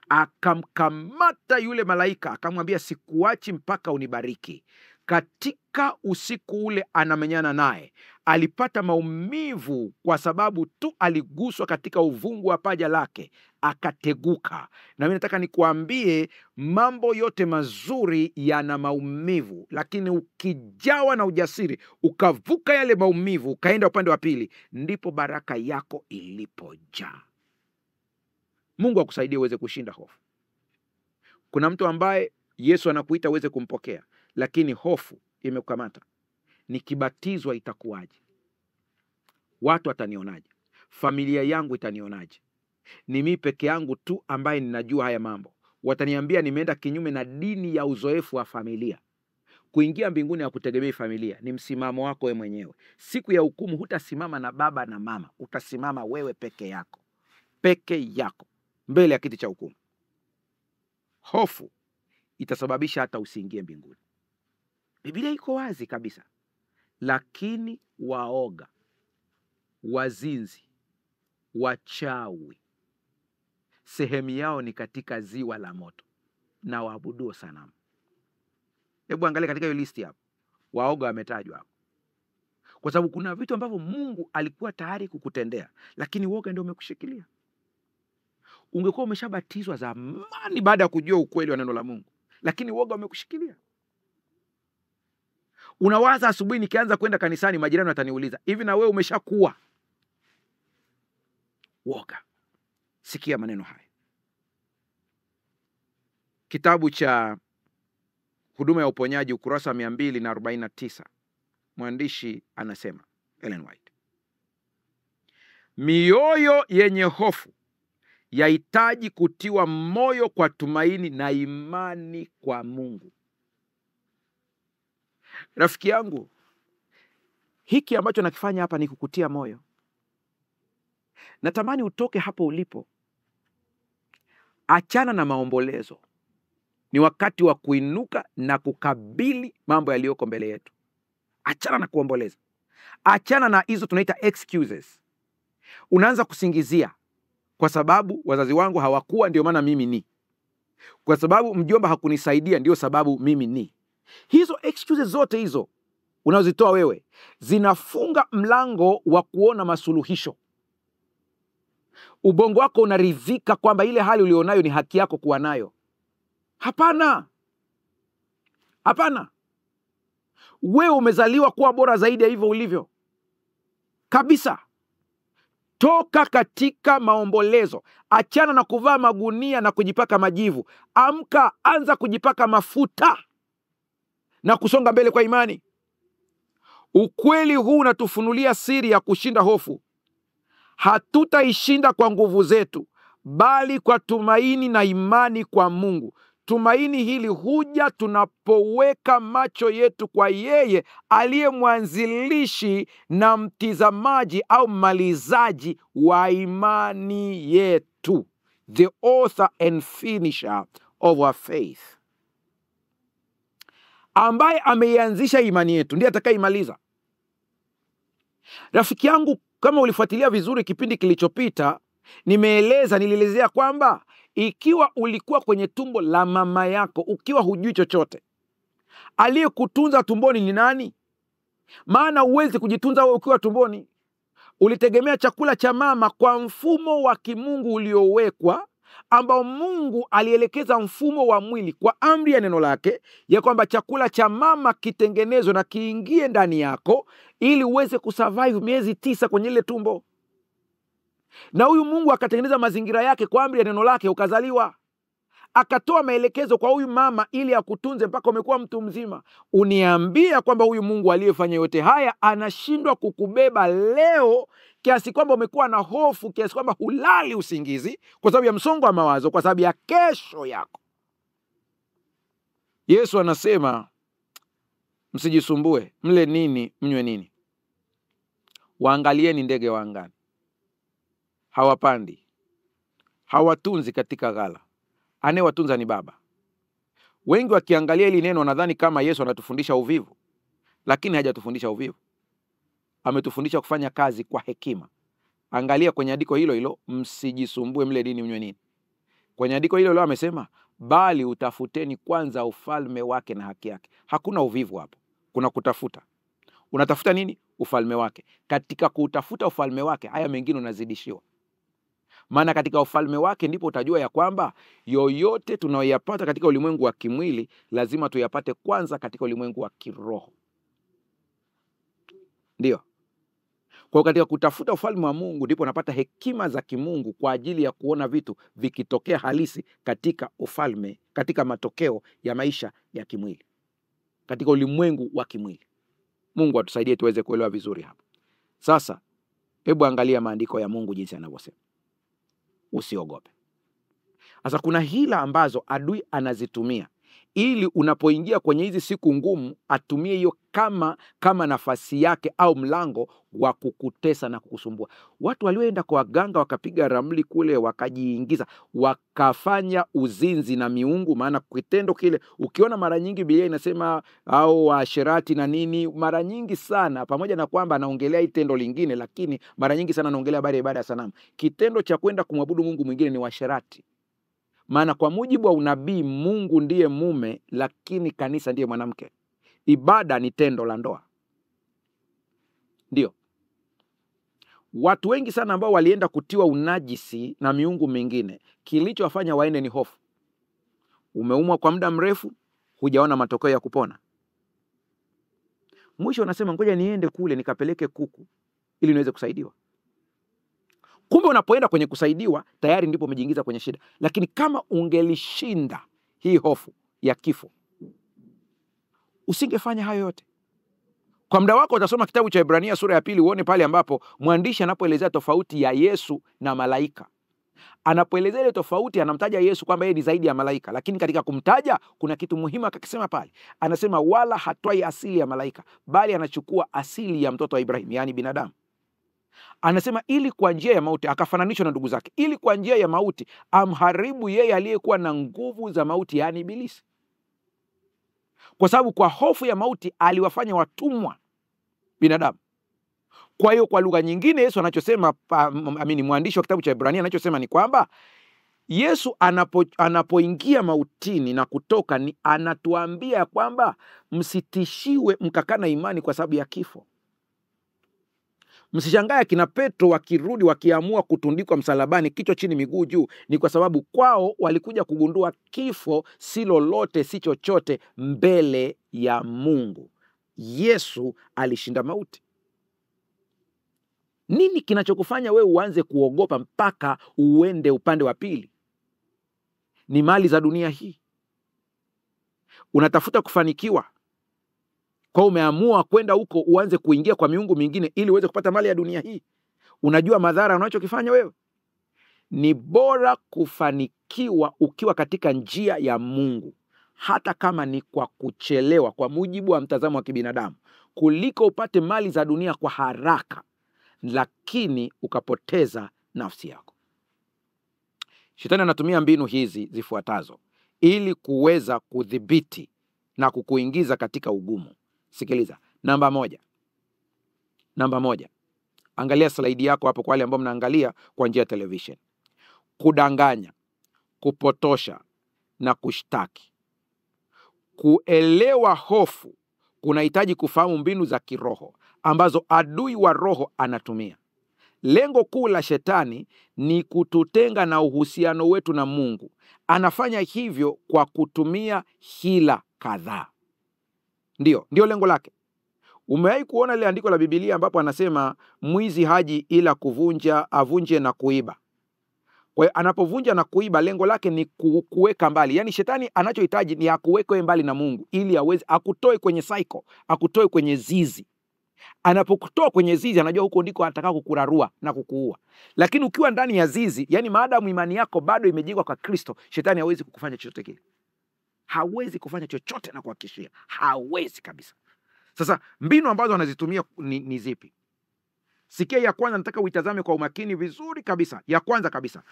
akamkamata yule malaika, akamwambia sikuachi mpaka unibariki. Katika usiku ule anamenyana naye, alipata maumivu kwa sababu tu aliguswa katika uvungu wa paja lake, akateguka. Na mimi nataka nikuambie, mambo yote mazuri yana maumivu, lakini ukijawa na ujasiri, ukavuka yale maumivu, ukaenda upande wa pili, ndipo baraka yako ilipojaa. Mungu akusaidie uweze kushinda hofu. Kuna mtu ambaye Yesu anakuita uweze kumpokea, lakini hofu imekukamata. Nikibatizwa itakuwaje? Watu watanionaje? Familia yangu itanionaje? Ni mimi peke yangu tu ambaye ninajua haya mambo. Wataniambia nimeenda kinyume na dini ya uzoefu wa familia. Kuingia mbinguni hakutegemei familia, ni msimamo wako wewe mwenyewe. Siku ya hukumu hutasimama na baba na mama, utasimama wewe peke yako. Peke yako mbele ya kiti cha hukumu. Hofu itasababisha hata usiingie mbinguni. Biblia iko wazi kabisa. Lakini waoga, wazinzi, wachawi, sehemu yao ni katika ziwa la moto na waabuduo sanamu. Hebu angalia katika hiyo listi hapo. Waoga wametajwa hapo. Kwa sababu kuna vitu ambavyo Mungu alikuwa tayari kukutendea, lakini woga ndio umekushikilia. Ungekuwa umeshabatizwa zamani baada ya kujua ukweli wa neno la Mungu, lakini woga umekushikilia. Unawaza asubuhi nikianza kwenda kanisani majirani wataniuliza, hivi na wewe umeshakuwa? Woga. Sikia maneno haya. Kitabu cha Huduma ya Uponyaji, ukurasa 249. Mwandishi anasema, Ellen White, mioyo yenye hofu yahitaji kutiwa moyo kwa tumaini na imani kwa Mungu. Rafiki yangu, hiki ambacho nakifanya hapa ni kukutia moyo. Natamani utoke hapo ulipo. Achana na maombolezo. Ni wakati wa kuinuka na kukabili mambo yaliyoko mbele yetu. Achana na kuomboleza. Achana na hizo tunaita excuses. Unaanza kusingizia, kwa sababu wazazi wangu hawakuwa ndio maana mimi ni. Kwa sababu mjomba hakunisaidia ndio sababu mimi ni. Hizo excuses zote hizo unazitoa wewe, zinafunga mlango wa kuona masuluhisho. Ubongo wako unaridhika kwamba ile hali ulionayo ni haki yako kuwa nayo. Hapana. Hapana. Wewe umezaliwa kuwa bora zaidi ya hivyo ulivyo kabisa. Toka katika maombolezo, achana na kuvaa magunia na kujipaka majivu. Amka, anza kujipaka mafuta na kusonga mbele kwa imani. Ukweli huu unatufunulia siri ya kushinda hofu. Hatutaishinda kwa nguvu zetu, bali kwa tumaini na imani kwa Mungu. Tumaini hili huja tunapoweka macho yetu kwa yeye aliye mwanzilishi na mtizamaji au mmalizaji wa imani yetu, the author and finisher of our faith, ambaye ameianzisha imani yetu ndiye atakayeimaliza. Rafiki yangu, kama ulifuatilia vizuri kipindi kilichopita, nilielezea kwamba ikiwa ulikuwa kwenye tumbo la mama yako ukiwa hujui chochote, aliyekutunza tumboni ni nani? Maana huwezi kujitunza wewe ukiwa tumboni. Ulitegemea chakula cha mama kwa mfumo wa kimungu uliowekwa, ambao Mungu alielekeza mfumo wa mwili kwa amri ya neno lake, ya kwamba chakula cha mama kitengenezwe na kiingie ndani yako ili uweze kusurvive miezi 9 kwenye ile tumbo. Na huyu Mungu akatengeneza mazingira yake kwa amri ya neno lake, ukazaliwa. Akatoa maelekezo kwa huyu mama ili akutunze mpaka umekuwa mtu mzima. Uniambia kwamba huyu Mungu aliyefanya yote haya anashindwa kukubeba leo, kiasi kwamba umekuwa na hofu, kiasi kwamba hulali usingizi kwa sababu ya msongo wa mawazo, kwa sababu ya kesho yako? Yesu anasema, msijisumbue, mle nini, mnywe nini. Waangalieni ndege wa angani, hawapandi, hawatunzi katika ghala, anayewatunza ni Baba. Wengi wakiangalia hili neno nadhani kama Yesu anatufundisha uvivu, lakini hajatufundisha uvivu. Ametufundisha kufanya kazi kwa hekima. Angalia kwenye andiko hilo hilo, msijisumbue mle nini mnywe nini. Kwenye andiko hilo hilo amesema, bali utafuteni kwanza ufalme wake na haki yake. Hakuna uvivu hapo, kuna kutafuta. Unatafuta nini? Ufalme wake. Katika kutafuta ufalme wake, haya mengine unazidishiwa. Maana katika ufalme wake ndipo utajua ya kwamba yoyote tunayoyapata katika ulimwengu wa kimwili lazima tuyapate kwanza katika ulimwengu wa kiroho. Ndio. Kwa katika kutafuta ufalme wa Mungu ndipo unapata hekima za kimungu kwa ajili ya kuona vitu vikitokea halisi katika ufalme, katika matokeo ya maisha ya kimwili, katika ulimwengu wa kimwili. Mungu atusaidie tuweze kuelewa vizuri hapa. Sasa hebu angalia maandiko ya Mungu jinsi yanavyosema. Usiogope. Sasa kuna hila ambazo adui anazitumia ili unapoingia kwenye hizi siku ngumu atumie hiyo kama nafasi yake au mlango wa kukutesa na kukusumbua. Watu walioenda kwa waganga wakapiga ramli kule, wakajiingiza, wakafanya uzinzi na miungu. Maana kitendo kile ukiona mara nyingi Biblia inasema au asherati na nini, mara nyingi sana, pamoja na kwamba anaongelea hii tendo lingine, lakini mara nyingi sana anaongelea habari ya ibada ya sanamu. Kitendo cha kwenda kumwabudu Mungu mwingine ni washerati. Maana kwa mujibu wa unabii Mungu ndiye mume, lakini kanisa ndiye mwanamke. Ibada ni tendo la ndoa. Ndio. Watu wengi sana ambao walienda kutiwa unajisi na miungu mingine, kilichowafanya waende ni hofu. Umeumwa kwa muda mrefu, hujaona matokeo ya kupona. Mwisho unasema ngoja niende kule nikapeleke kuku ili niweze kusaidiwa. Kumbe unapoenda kwenye kusaidiwa tayari ndipo umejiingiza kwenye shida. Lakini kama ungelishinda hii hofu ya kifo, usingefanya hayo yote. Kwa muda wako utasoma kitabu cha Ibrania sura ya 2 uone pale ambapo mwandishi anapoelezea tofauti ya Yesu na malaika. Anapoelezea ile tofauti anamtaja Yesu kwamba yeye ni zaidi ya malaika, lakini katika kumtaja kuna kitu muhimu akakisema pale. Anasema wala hatwai asili ya malaika, bali anachukua asili ya mtoto wa Ibrahim, yani binadamu. Anasema ili kwa njia ya mauti, akafananishwa na ndugu zake, ili kwa njia ya mauti amharibu yeye aliyekuwa na nguvu za mauti, yani Ibilisi. Kwa sababu kwa hofu ya mauti aliwafanya watumwa binadamu. Kwa hiyo kwa lugha nyingine Yesu anachosema, mwandishi wa kitabu cha Ibrania anachosema ni kwamba Yesu anapoingia mautini na kutoka, ni anatuambia kwamba msitishiwe mkakana imani kwa sababu ya kifo. Msishangae kina Petro wakirudi wakiamua kutundikwa msalabani kichwa chini miguu juu, ni kwa sababu kwao walikuja kugundua kifo si lolote si chochote mbele ya Mungu. Yesu alishinda mauti. Nini kinachokufanya wewe uanze kuogopa mpaka uende upande wa pili? Ni mali za dunia hii. Unatafuta kufanikiwa, kwa umeamua kwenda huko uanze kuingia kwa miungu mingine ili uweze kupata mali ya dunia hii. Unajua madhara unachokifanya wewe? Ni bora kufanikiwa ukiwa katika njia ya Mungu, hata kama ni kwa kuchelewa, kwa mujibu wa mtazamo wa kibinadamu, kuliko upate mali za dunia kwa haraka lakini ukapoteza nafsi yako. Shetani anatumia mbinu hizi zifuatazo ili kuweza kudhibiti na kukuingiza katika ugumu. Sikiliza. Namba moja. Angalia slide yako hapo kwa wale ambao mnaangalia kwa njia ya television. Kudanganya, kupotosha na kushtaki. Kuelewa hofu kunahitaji kufahamu mbinu za kiroho ambazo adui wa roho anatumia. Lengo kuu la shetani ni kututenga na uhusiano wetu na Mungu. Anafanya hivyo kwa kutumia hila kadhaa. Ndio lengo lake. Umewahi kuona ile andiko la Biblia ambapo anasema mwizi haji ila avunje na kuiba? Kwa hiyo anapovunja na kuiba, lengo lake ni kuweka mbali. Yaani shetani anachohitaji ni akuweke mbali na Mungu ili aweze akutoe kwenye cycle, akutoe kwenye zizi. Anapokutoa kwenye zizi, anajua huko ndiko anataka kukurarua na kukuua. Lakini ukiwa ndani ya zizi, yani maadamu imani yako bado imejengwa kwa Kristo, shetani hawezi kukufanya chochote kile. Hawezi kufanya chochote na kuhakikishia. Hawezi kabisa. Sasa mbinu ambazo wanazitumia ni zipi? Sikia ya kwanza, nataka uitazame kwa umakini vizuri kabisa. Ya kwanza kabisa,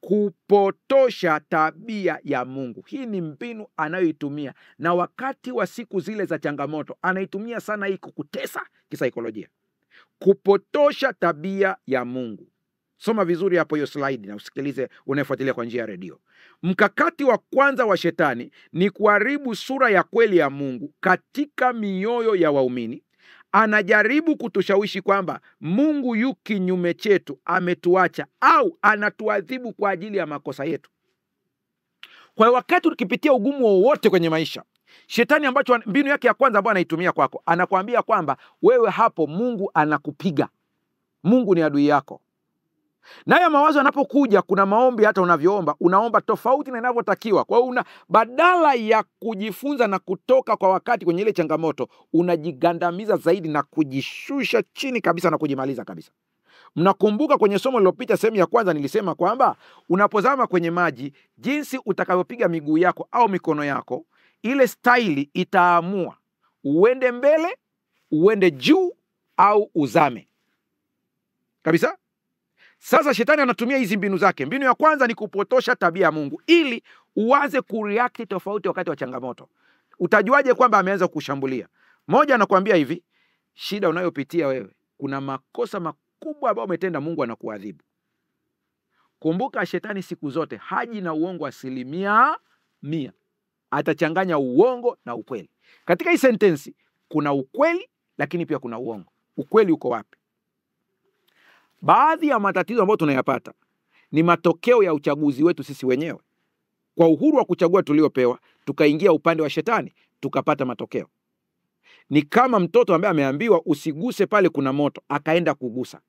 kupotosha tabia ya Mungu. Hii ni mbinu anayoitumia, na wakati wa siku zile za changamoto anaitumia sana hii kukutesa kisaikolojia. Kupotosha tabia ya Mungu. Soma vizuri hapo hiyo slide na usikilize unayefuatilia kwa njia ya redio. Mkakati wa kwanza wa shetani ni kuharibu sura ya kweli ya Mungu katika mioyo ya waumini. Anajaribu kutushawishi kwamba Mungu yu kinyume chetu, ametuacha au anatuadhibu kwa ajili ya makosa yetu. Kwa hiyo wakati ukipitia ugumu wowote kwenye maisha, shetani ambacho mbinu yake ya kwanza ambayo anaitumia kwako, anakuambia kwamba wewe hapo Mungu anakupiga. Mungu ni adui yako. Nayo mawazo yanapokuja, kuna maombi hata unavyoomba, unaomba tofauti na inavyotakiwa. Kwa hiyo badala ya kujifunza na kutoka kwa wakati kwenye ile changamoto, unajigandamiza zaidi na kujishusha chini kabisa na kujimaliza kabisa. Mnakumbuka kwenye somo lililopita sehemu ya kwanza nilisema kwamba unapozama kwenye maji, jinsi utakavyopiga miguu yako au mikono yako, ile staili itaamua uende mbele, uende juu au uzame. Kabisa? Sasa shetani anatumia hizi mbinu zake. Mbinu ya kwanza ni kupotosha tabia ya Mungu ili uanze kureact tofauti wakati wa changamoto. Utajuaje kwamba ameanza kushambulia? Moja, anakuambia hivi, shida unayopitia wewe, kuna makosa makubwa ambayo umetenda, Mungu anakuadhibu. Kumbuka shetani siku zote haji na uongo 100%. Atachanganya uongo na ukweli. Katika hii sentensi kuna ukweli lakini pia kuna uongo. Ukweli uko wapi? Baadhi ya matatizo ambayo tunayapata ni matokeo ya uchaguzi wetu sisi wenyewe. Kwa uhuru wa kuchagua tuliopewa, tukaingia upande wa shetani, tukapata matokeo. Ni kama mtoto ambaye ameambiwa usiguse pale kuna moto, akaenda kugusa.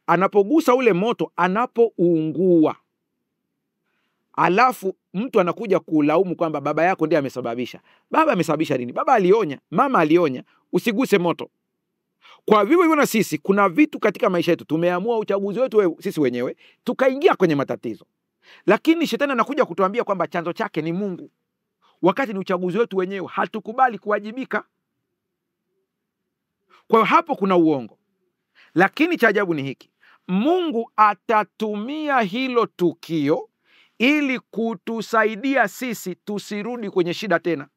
Anapogusa ule moto, anapoungua, alafu mtu anakuja kulaumu kwamba baba yako ndiye amesababisha. Baba amesababisha nini? Baba alionya, mama alionya, usiguse moto. Kwa vivyo hivyo na sisi, kuna vitu katika maisha yetu tumeamua uchaguzi wetu sisi wenyewe, tukaingia kwenye matatizo. Lakini shetani anakuja kutuambia kwamba chanzo chake ni Mungu, wakati ni uchaguzi wetu wenyewe. Hatukubali kuwajibika. Kwa hiyo hapo kuna uongo. Lakini cha ajabu ni hiki, Mungu atatumia hilo tukio ili kutusaidia sisi tusirudi kwenye shida tena.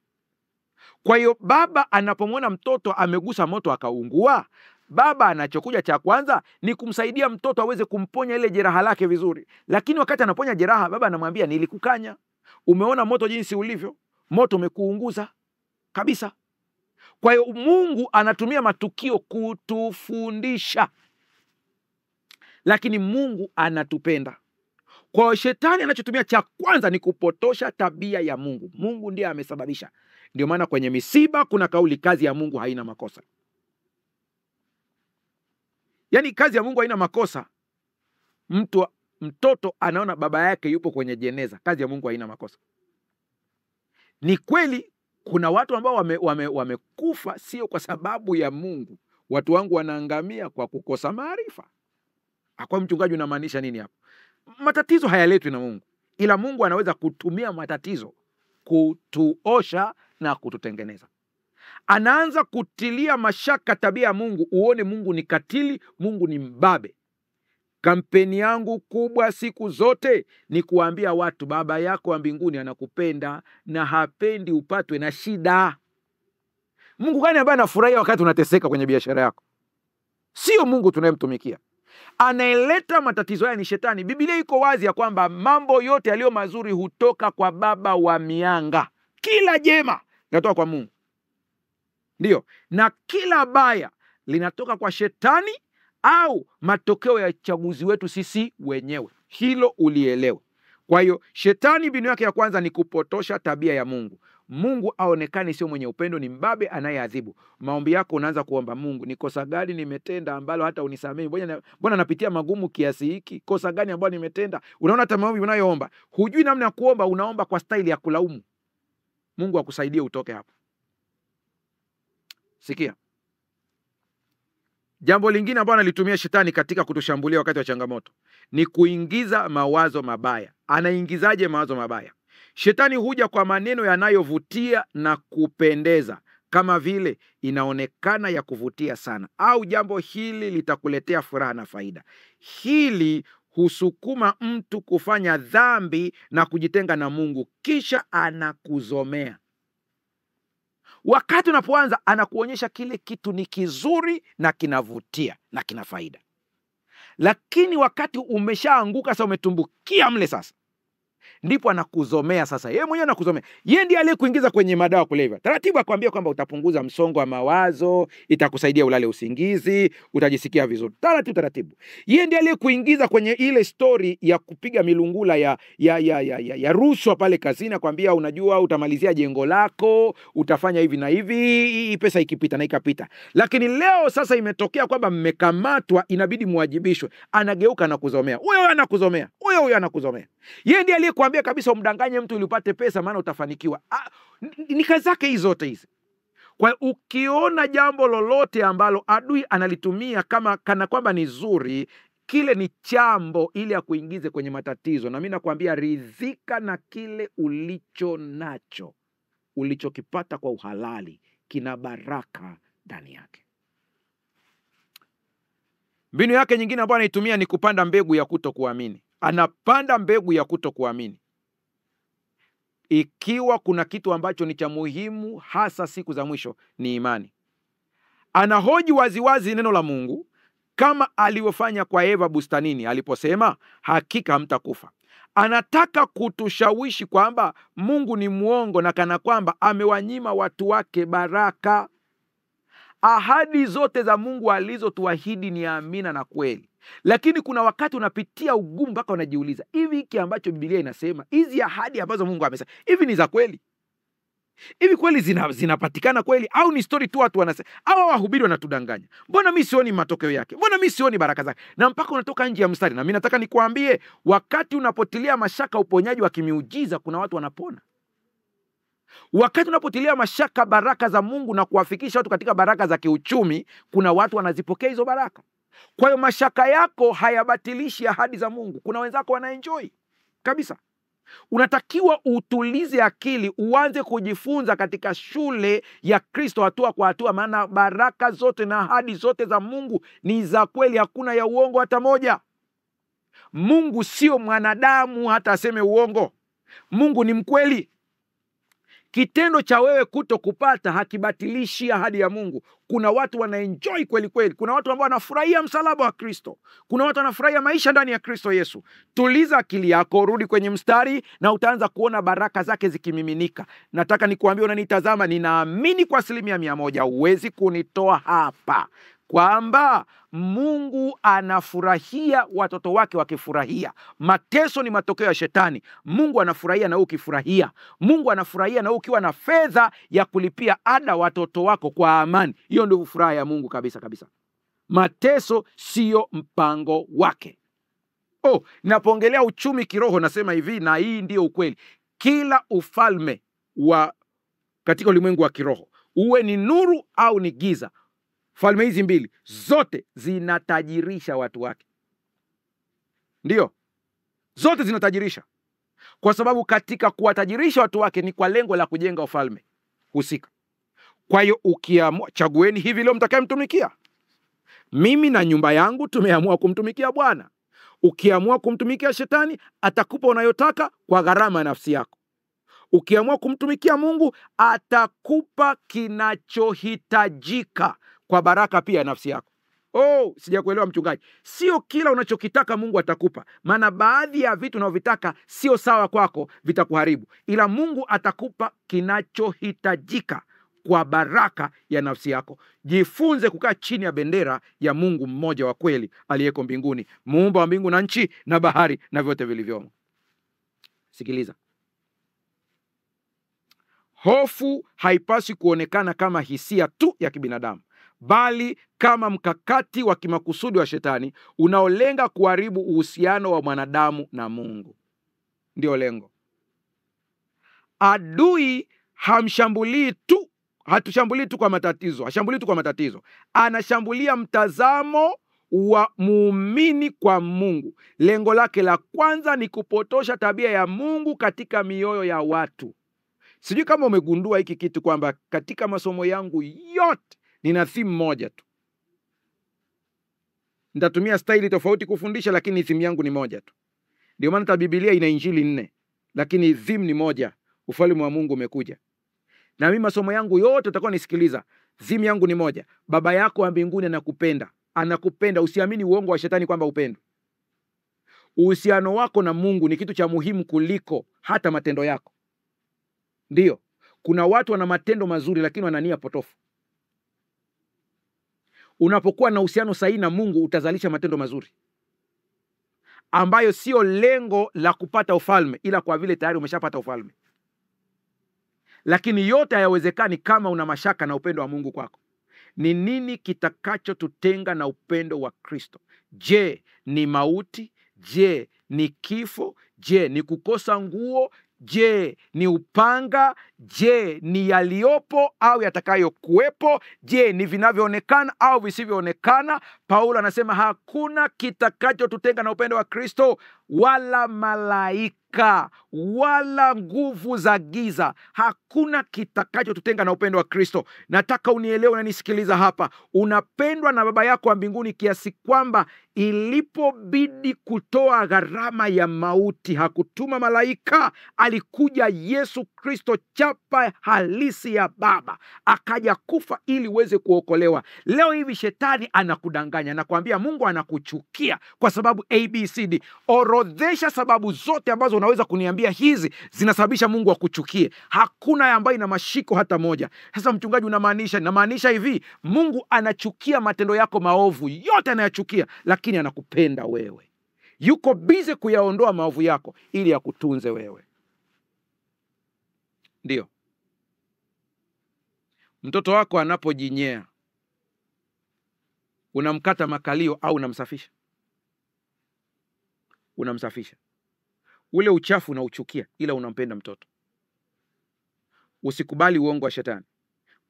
Kwa hiyo baba anapomwona mtoto amegusa moto akaungua, baba anachokuja cha kwanza ni kumsaidia mtoto aweze kumponya ile jeraha lake vizuri. Lakini wakati anaponya jeraha, baba anamwambia nilikukanya. Umeona moto jinsi ulivyo? Moto umekuunguza kabisa. Kwa hiyo Mungu anatumia matukio kutufundisha. Lakini Mungu anatupenda. Kwa hiyo shetani anachotumia cha kwanza ni kupotosha tabia ya Mungu. Mungu ndiye amesababisha. Ndio maana kwenye misiba kuna kauli, kazi ya Mungu haina makosa. Yaani kazi ya Mungu haina makosa. Mtoto anaona baba yake yupo kwenye jeneza, kazi ya Mungu haina makosa. Ni kweli kuna watu ambao wamekufa sio kwa sababu ya Mungu. Watu wangu wanaangamia kwa kukosa maarifa. Kwa mchungaji, unamaanisha nini hapo? Matatizo hayaletwi na Mungu, ila Mungu anaweza kutumia matatizo kutuosha na kututengeneza. Anaanza kutilia mashaka tabia ya Mungu, uone Mungu ni katili, Mungu ni mbabe. Kampeni yangu kubwa siku zote ni kuambia watu, baba yako wa mbinguni anakupenda na hapendi upatwe na shida. Mungu gani ambaye anafurahia wakati unateseka kwenye biashara yako? Sio Mungu tunayemtumikia. Anaeleta matatizo haya ni Shetani. Biblia iko wazi ya kwamba mambo yote yaliyo mazuri hutoka kwa baba wa mianga. Kila jema linatoka kwa Mungu. Ndiyo. Na kila baya linatoka kwa Shetani au matokeo ya chaguzi wetu sisi wenyewe. Hilo ulielewe. Kwa hiyo Shetani mbinu yake ya kwanza ni kupotosha tabia ya Mungu. Mungu aonekane sio mwenye upendo, ni mbabe anayeadhibu. Maombi yako unaanza kuomba, Mungu, ni kosa gani nimetenda ambalo hata unisamehe? Mbona napitia magumu kiasi hiki? Kosa gani ambalo nimetenda? Unaona hata maombi unayoomba, hujui namna ya kuomba, unaomba kwa staili ya kulaumu. Mungu akusaidie utoke hapo. Sikia. Jambo lingine ambalo analitumia Shetani katika kutushambulia wakati wa changamoto ni kuingiza mawazo mabaya. Anaingizaje mawazo mabaya? Shetani huja kwa maneno yanayovutia na kupendeza, kama vile inaonekana ya kuvutia sana, au jambo hili litakuletea furaha na faida. Hili husukuma mtu kufanya dhambi na kujitenga na Mungu, kisha anakuzomea. Wakati unapoanza anakuonyesha kile kitu ni kizuri na kinavutia na kina faida. Lakini wakati umeshaanguka sasa, umetumbukia mle sasa, ndipo anakuzomea sasa. Yeye mwenyewe anakuzomea. Yeye ndiye aliyekuingiza kwenye madawa kulevya. Taratibu akwambia kwamba utapunguza msongo wa mawazo, itakusaidia ulale usingizi, utajisikia vizuri. Taratibu. Yeye ndiye aliyekuingiza kwenye ile story ya kupiga milungula ya rushwa pale kazini, akwambia unajua utamalizia jengo lako, utafanya hivi na hivi, pesa ikipita na ikapita. Lakini leo sasa imetokea kwamba mmekamatwa, inabidi muwajibishwe. Anageuka na kuzomea. Huyo anakuzomea. Huyo anakuzomea. Yeye ndiye aliyekuambia kabisa umdanganye mtu ili upate pesa maana utafanikiwa. Ni kazi zake hizo zote hizi. Kwa ukiona jambo lolote ambalo adui analitumia kana kwamba ni zuri, kile ni chambo ili akuingize kwenye matatizo. Na mimi nakwambia, ridhika na kile ulicho nacho. Ulichokipata kwa uhalali kina baraka ndani yake. Mbinu yake nyingine ambayo anaitumia ni kupanda mbegu ya kutokuamini. Anapanda mbegu ya kutokuamini. Ikiwa kuna kitu ambacho ni cha muhimu hasa siku za mwisho, ni imani. Anahoji waziwazi neno la Mungu kama alivyofanya kwa Eva bustanini aliposema, hakika hamtakufa. Anataka kutushawishi kwamba Mungu ni muongo na kana kwamba amewanyima watu wake baraka. Ahadi zote za Mungu alizotuahidi ni amina na kweli. Lakini kuna wakati unapitia ugumu mpaka unajiuliza, hivi hiki ambacho Biblia inasema, hizi ahadi ambazo Mungu amesema, hivi ni za kweli? Hivi kweli zinapatikana kweli, au ni story tu watu wanasema, au wahubiri wanatudanganya? Mbona mimi sioni matokeo yake? Mbona mimi sioni baraka zake? Na mpaka unatoka nje ya mstari. Na mimi nataka nikuambie, wakati unapotilia mashaka uponyaji wa kimiujiza, kuna watu wanapona. Wakati unapotilia mashaka baraka za Mungu na kuwafikisha watu katika baraka za kiuchumi, kuna watu wanazipokea hizo baraka. Kwa hiyo mashaka yako hayabatilishi ahadi za Mungu. Kuna wenzako wanaenjoy kabisa. Unatakiwa utulize akili, uanze kujifunza katika shule ya Kristo hatua kwa hatua, maana baraka zote na ahadi zote za Mungu ni za kweli, hakuna ya uongo hata moja. Mungu sio mwanadamu hata aseme uongo. Mungu ni mkweli. Kitendo cha wewe kuto kupata hakibatilishi ahadi ya Mungu. Kuna watu wanaenjoy kweli kweli. Kuna watu ambao wanafurahia msalaba wa Kristo. Kuna watu wanafurahia maisha ndani ya Kristo Yesu. Tuliza akili yako, rudi kwenye mstari na utaanza kuona baraka zake zikimiminika. Nataka nikuambie, unanitazama, ninaamini kwa 100%, huwezi kunitoa hapa. kwamba Mungu anafurahia watoto wake wakifurahia. Mateso ni matokeo ya shetani. Mungu anafurahia na wewe ukifurahia. Mungu anafurahia na wewe ukiwa na fedha ya kulipia ada watoto wako kwa amani. Hiyo ndio furaha ya Mungu kabisa kabisa. Mateso sio mpango wake. Ninapoongelea uchumi kiroho nasema hivi, na hii ndio ukweli. Kila ufalme wa katika ulimwengu wa kiroho, uwe ni nuru au ni giza, falme hizi mbili zote zinatajirisha watu wake. Ndio, zote zinatajirisha, kwa sababu katika kuwatajirisha watu wake ni kwa lengo la kujenga ufalme husika. Kwa hiyo ukiamua, chagueni hivi leo mtakayemtumikia. Mimi na nyumba yangu tumeamua kumtumikia Bwana. Ukiamua kumtumikia shetani, atakupa unayotaka kwa gharama ya nafsi yako. Ukiamua kumtumikia Mungu, atakupa kinachohitajika kwa baraka pia ya nafsi yako. Sijakuelewa mchungaji. Sio kila unachokitaka Mungu atakupa, maana baadhi ya vitu unavyotaka sio sawa kwako, vitakuharibu. Ila Mungu atakupa kinachohitajika kwa baraka ya nafsi yako. Jifunze kukaa chini ya bendera ya Mungu mmoja wa kweli aliyeko mbinguni, muumba wa mbingu na nchi na bahari na vyote vilivyomo. Sikiliza. Hofu haipaswi kuonekana kama hisia tu ya kibinadamu, bali kama mkakati wa kimakusudi wa shetani unaolenga kuharibu uhusiano wa mwanadamu na Mungu. Ndio lengo. Adui hatushambulii tu kwa matatizo, hashambulii tu kwa matatizo. Anashambulia mtazamo wa muumini kwa Mungu. Lengo lake la kwanza ni kupotosha tabia ya Mungu katika mioyo ya watu. Sijui kama umegundua hiki kitu, kwamba katika masomo yangu yote nina theme moja tu. Nitatumia staili tofauti kufundisha, lakini theme yangu ni moja tu. Ndio maana hata Biblia ina injili 4, lakini theme ni moja: ufalme wa Mungu umekuja. Na mimi masomo yangu yote utakuwa nisikiliza, theme yangu ni moja: Baba yako wa mbinguni anakupenda. Anakupenda. Usiamini uongo wa shetani kwamba upendo. Uhusiano wako na Mungu ni kitu cha muhimu kuliko hata matendo yako. Ndio, kuna watu wana matendo mazuri lakini wana nia potofu. Unapokuwa na uhusiano sahihi na Mungu, utazalisha matendo mazuri ambayo sio lengo la kupata ufalme, ila kwa vile tayari umeshapata ufalme. Lakini yote hayawezekani kama una mashaka na upendo wa Mungu kwako. Ni nini kitakachotutenga na upendo wa Kristo? Je, ni mauti? Je, ni kifo? Je, ni kukosa nguo? Je, ni upanga? Je, ni yaliyopo au yatakayokuwepo? Je, ni vinavyoonekana au visivyoonekana? Paulo anasema hakuna kitakachotutenga na upendo wa Kristo, wala malaika, wala nguvu za giza. Hakuna kitakachotutenga na upendo wa Kristo. Nataka unielewe na nisikiliza hapa. Unapendwa na Baba yako wa mbinguni kiasi kwamba ilipobidi kutoa gharama ya mauti, hakutuma malaika. Alikuja Yesu Kristo, chapa halisi ya Baba, akaja kufa ili uweze kuokolewa. Leo hivi shetani anakudanganya, anakuambia Mungu anakuchukia kwa sababu ABCD. Orodhesha sababu zote ambazo unaweza kuniambia hizi zinasababisha Mungu akuchukie. Hakuna ambayo ina mashiko hata moja. Sasa mchungaji, unamaanisha? Namaanisha hivi: Mungu anachukia matendo yako maovu, yote anayachukia, lakini anakupenda wewe. Yuko bize kuyaondoa maovu yako ili akutunze wewe. Ndio, mtoto wako anapojinyea, unamkata makalio au unamsafisha? Unamsafisha. Ule uchafu unauchukia, ila unampenda mtoto. Usikubali uongo wa shetani.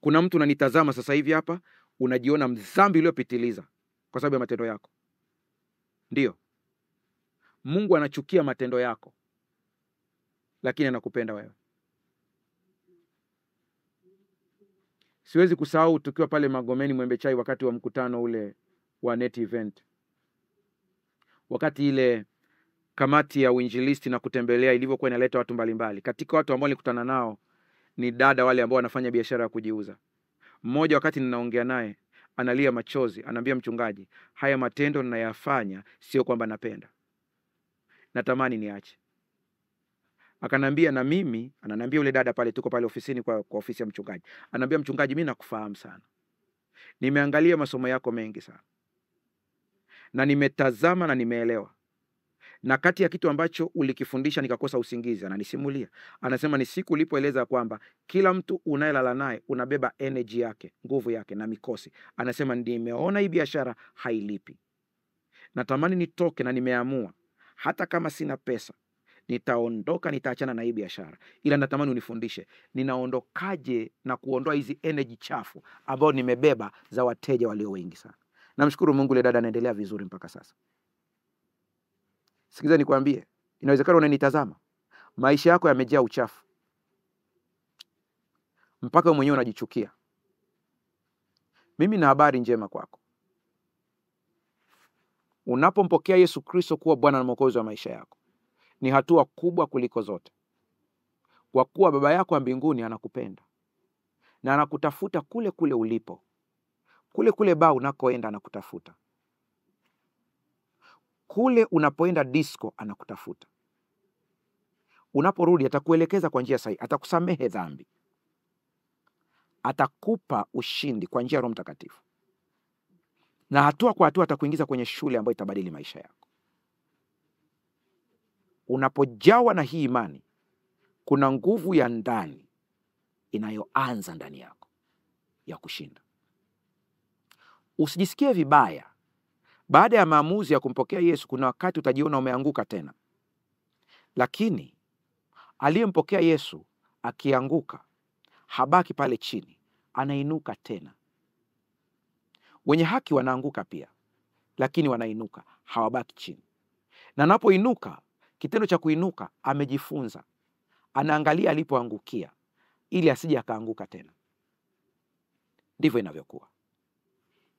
Kuna mtu unanitazama sasa hivi hapa, unajiona mdhambi uliopitiliza kwa sababu ya matendo yako. Ndio, Mungu anachukia matendo yako, lakini anakupenda wewe. Siwezi kusahau tukiwa pale Magomeni Mwembe Chai, wakati wa mkutano ule wa net event, wakati ile kamati ya uinjilisti na kutembelea ilivyokuwa inaleta watu mbalimbali. Katika watu ambao nilikutana nao ni dada wale ambao wanafanya biashara ya kujiuza. Mmoja wakati ninaongea naye analia machozi, anaambia mchungaji, haya matendo ninayafanya sio kwamba napenda, natamani niache. Akanambia na mimi, ananiambia yule dada pale, tuko pale ofisini kwa ofisi ya mchungaji. Ananiambia mchungaji, mimi nakufahamu sana. nimeangalia masomo yako mengi sana, na nimetazama na nimeelewa. Na kati ya kitu ambacho ulikifundisha nikakosa usingizi, ananisimulia. Anasema ni siku ulipoeleza kwamba kila mtu unayelala naye unabeba energy yake, nguvu yake na mikosi. Anasema nimeona hii biashara hailipi. Natamani nitoke, na nimeamua hata kama sina pesa nitaondoka, nitaachana na hii biashara. Ila natamani unifundishe ninaondokaje na kuondoa hizi energy chafu ambao nimebeba za wateja walio wengi sana. Namshukuru Mungu, ile dada anaendelea vizuri mpaka sasa. Sikiza nikwambie, inawezekana unanitazama, maisha yako yamejaa uchafu mpaka wewe mwenyewe unajichukia. Mimi na habari njema kwako. Unapompokea Yesu Kristo kuwa Bwana na Mwokozi wa maisha yako, ni hatua kubwa kuliko zote, kwa kuwa Baba yako wa mbinguni anakupenda na anakutafuta kule kule ulipo, kule kule baa unakoenda anakutafuta, kule unapoenda disco anakutafuta. Unaporudi atakuelekeza kwa njia sahihi, atakusamehe dhambi, atakupa ushindi kwa njia ya Roho Mtakatifu, na hatua kwa hatua atakuingiza kwenye shule ambayo itabadili maisha yako. Unapojawa na hii imani, kuna nguvu ya ndani inayoanza ndani yako ya kushinda. Usijisikie vibaya. Baada ya maamuzi ya kumpokea Yesu, kuna wakati utajiona umeanguka tena. Lakini aliyempokea Yesu akianguka habaki pale chini, anainuka tena. Wenye haki wanaanguka pia, lakini wanainuka, hawabaki chini. Na anapoinuka, kitendo cha kuinuka, amejifunza, anaangalia alipoangukia ili asije akaanguka tena. Ndivyo inavyokuwa.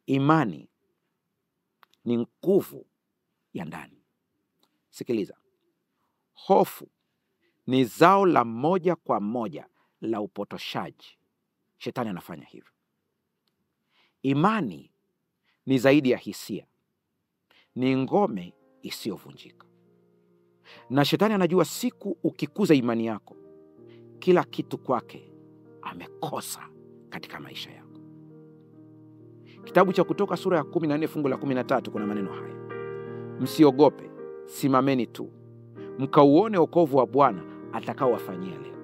Imani ni nguvu ya ndani. Sikiliza, hofu ni zao la moja kwa moja la upotoshaji. Shetani anafanya hivyo. Imani ni zaidi ya hisia, ni ngome isiyovunjika. Na shetani anajua siku ukikuza imani yako, kila kitu kwake amekosa katika maisha yako. Kitabu cha Kutoka sura ya 14 fungu la 13 kuna maneno haya: msiogope, simameni tu, mkauone wokovu wa Bwana atakaowafanyia leo.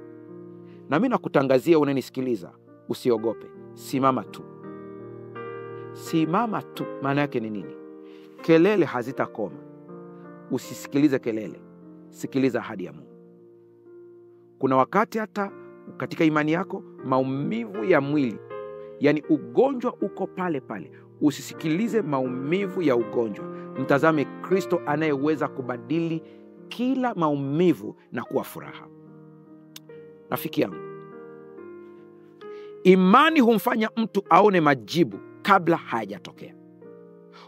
Na mimi nakutangazia unanisikiliza, usiogope, simama tu. Simama tu maana yake ni nini? Kelele hazitakoma. Usisikilize kelele, sikiliza ahadi ya Mungu. Kuna wakati hata katika imani yako maumivu ya mwili, yani ugonjwa uko pale pale, usisikilize maumivu ya ugonjwa. Mtazame Kristo anayeweza kubadili kila maumivu na kuwa furaha. Rafiki yangu, imani humfanya mtu aone majibu kabla hayajatokea.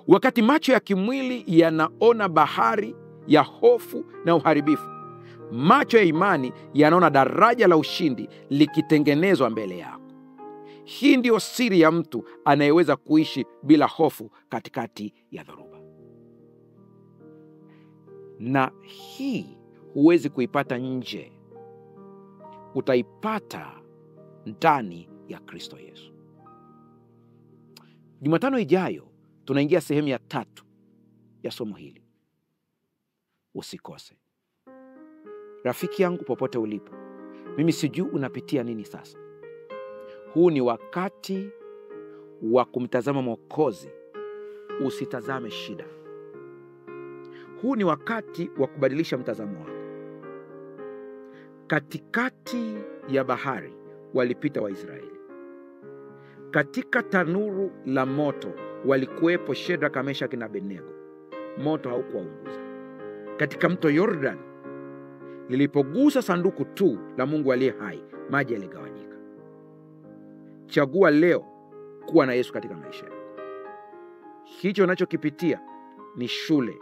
Wakati macho ya kimwili yanaona bahari ya hofu na uharibifu, macho ya imani yanaona daraja la ushindi likitengenezwa mbele yako. Hii ndio siri ya mtu anayeweza kuishi bila hofu katikati ya dhoruba. Na hii huwezi kuipata nje, utaipata ndani ya Kristo Yesu. Jumatano ijayo tunaingia sehemu ya 3 ya somo hili. Usikose. Rafiki yangu popote ulipo, mimi sijui unapitia nini sasa. Huu ni wakati wa kumtazama Mwokozi, usitazame shida. Huu ni wakati wa kubadilisha mtazamo wako. Katikati ya bahari walipita Waisraeli. Katika tanuru la moto walikuwepo Shadraka, Meshaki na Abednego. Moto haukuwaunguza. Katika mto Yordan, lilipogusa sanduku tu la Mungu aliye hai, maji yaligawanyika. Chagua leo kuwa na Yesu katika maisha yako. Hicho unachokipitia ni shule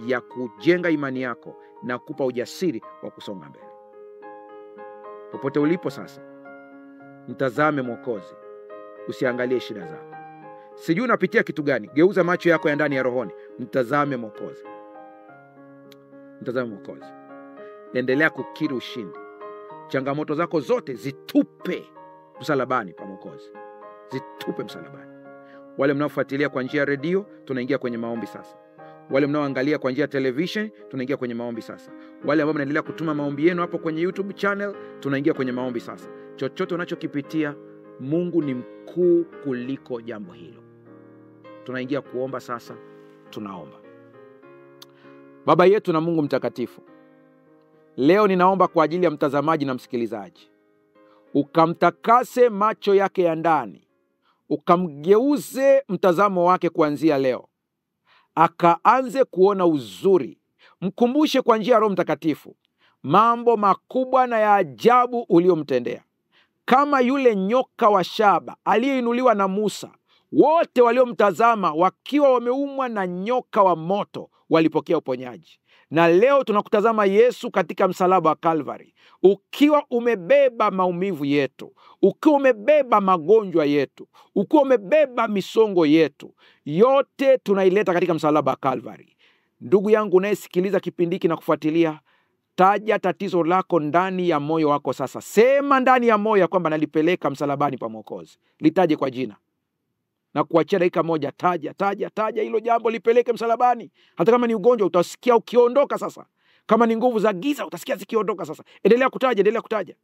ya kujenga imani yako na kukupa ujasiri wa kusonga mbele. Popote ulipo sasa, mtazame Mwokozi, usiangalie shida zako. Sijui unapitia kitu gani, geuza macho yako ya ndani ya rohoni, mtazame Mwokozi. Mtazame Mwokozi. Endelea kukiri ushindi. Changamoto zako zote zitupe msalabani pa Mwokozi. Zitupe msalabani. Wale mnaofuatilia kwa njia ya redio, tunaingia kwenye maombi sasa. Wale mnaoangalia kwa njia ya television, tunaingia kwenye maombi sasa. Wale ambao mnaendelea kutuma maombi yenu hapo kwenye YouTube channel, tunaingia kwenye maombi sasa. Chochote unachokipitia, Mungu ni mkuu kuliko jambo hilo. Tunaingia kuomba sasa. Tunaomba. Baba yetu na Mungu mtakatifu, leo ninaomba kwa ajili ya mtazamaji na msikilizaji. Ukamtakase macho yake ya ndani, ukamgeuze mtazamo wake kuanzia leo, akaanze kuona uzuri. Mkumbushe kwa njia ya Roho Mtakatifu mambo makubwa na ya ajabu uliyomtendea, kama yule nyoka wa shaba aliyeinuliwa na Musa. Wote waliomtazama wakiwa wameumwa na nyoka wa moto walipokea uponyaji. Na leo tunakutazama Yesu katika msalaba wa Kalvari, ukiwa umebeba maumivu yetu, ukiwa umebeba magonjwa yetu, ukiwa umebeba misongo yetu, yote tunaileta katika msalaba wa Kalvari. Ndugu yangu unayesikiliza kipindi hiki na kufuatilia, taja tatizo lako ndani ya moyo wako sasa. Sema ndani ya moyo kwamba nalipeleka msalabani pa Mwokozi. Litaje kwa jina. Na kuachia dakika moja, taja hilo jambo, lipeleke msalabani. Hata kama ni ugonjwa, utasikia ukiondoka sasa. Kama ni nguvu za giza, utasikia zikiondoka sasa. Endelea kutaja.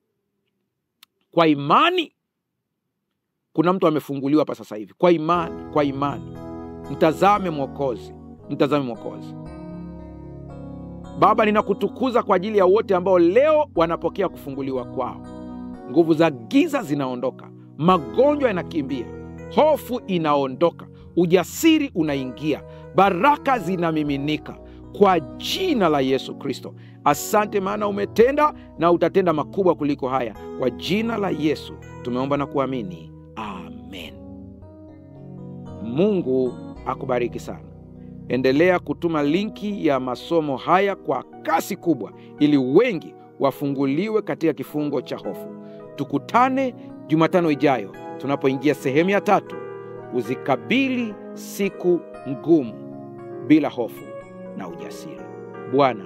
Kwa imani, kuna mtu amefunguliwa hapa sasa hivi. Kwa imani. Mtazame Mwokozi. Baba, ninakutukuza kwa ajili ya wote ambao leo wanapokea kufunguliwa kwao. Nguvu za giza zinaondoka, magonjwa yanakimbia, hofu inaondoka, ujasiri unaingia, baraka zinamiminika kwa jina la Yesu Kristo. Asante maana umetenda na utatenda makubwa kuliko haya. Kwa jina la Yesu tumeomba na kuamini. Amen. Mungu akubariki sana. Endelea kutuma linki ya masomo haya kwa kasi kubwa ili wengi wafunguliwe katika kifungo cha hofu. Tukutane Jumatano ijayo tunapoingia sehemu ya 3, uzikabili siku ngumu bila hofu na ujasiri. Bwana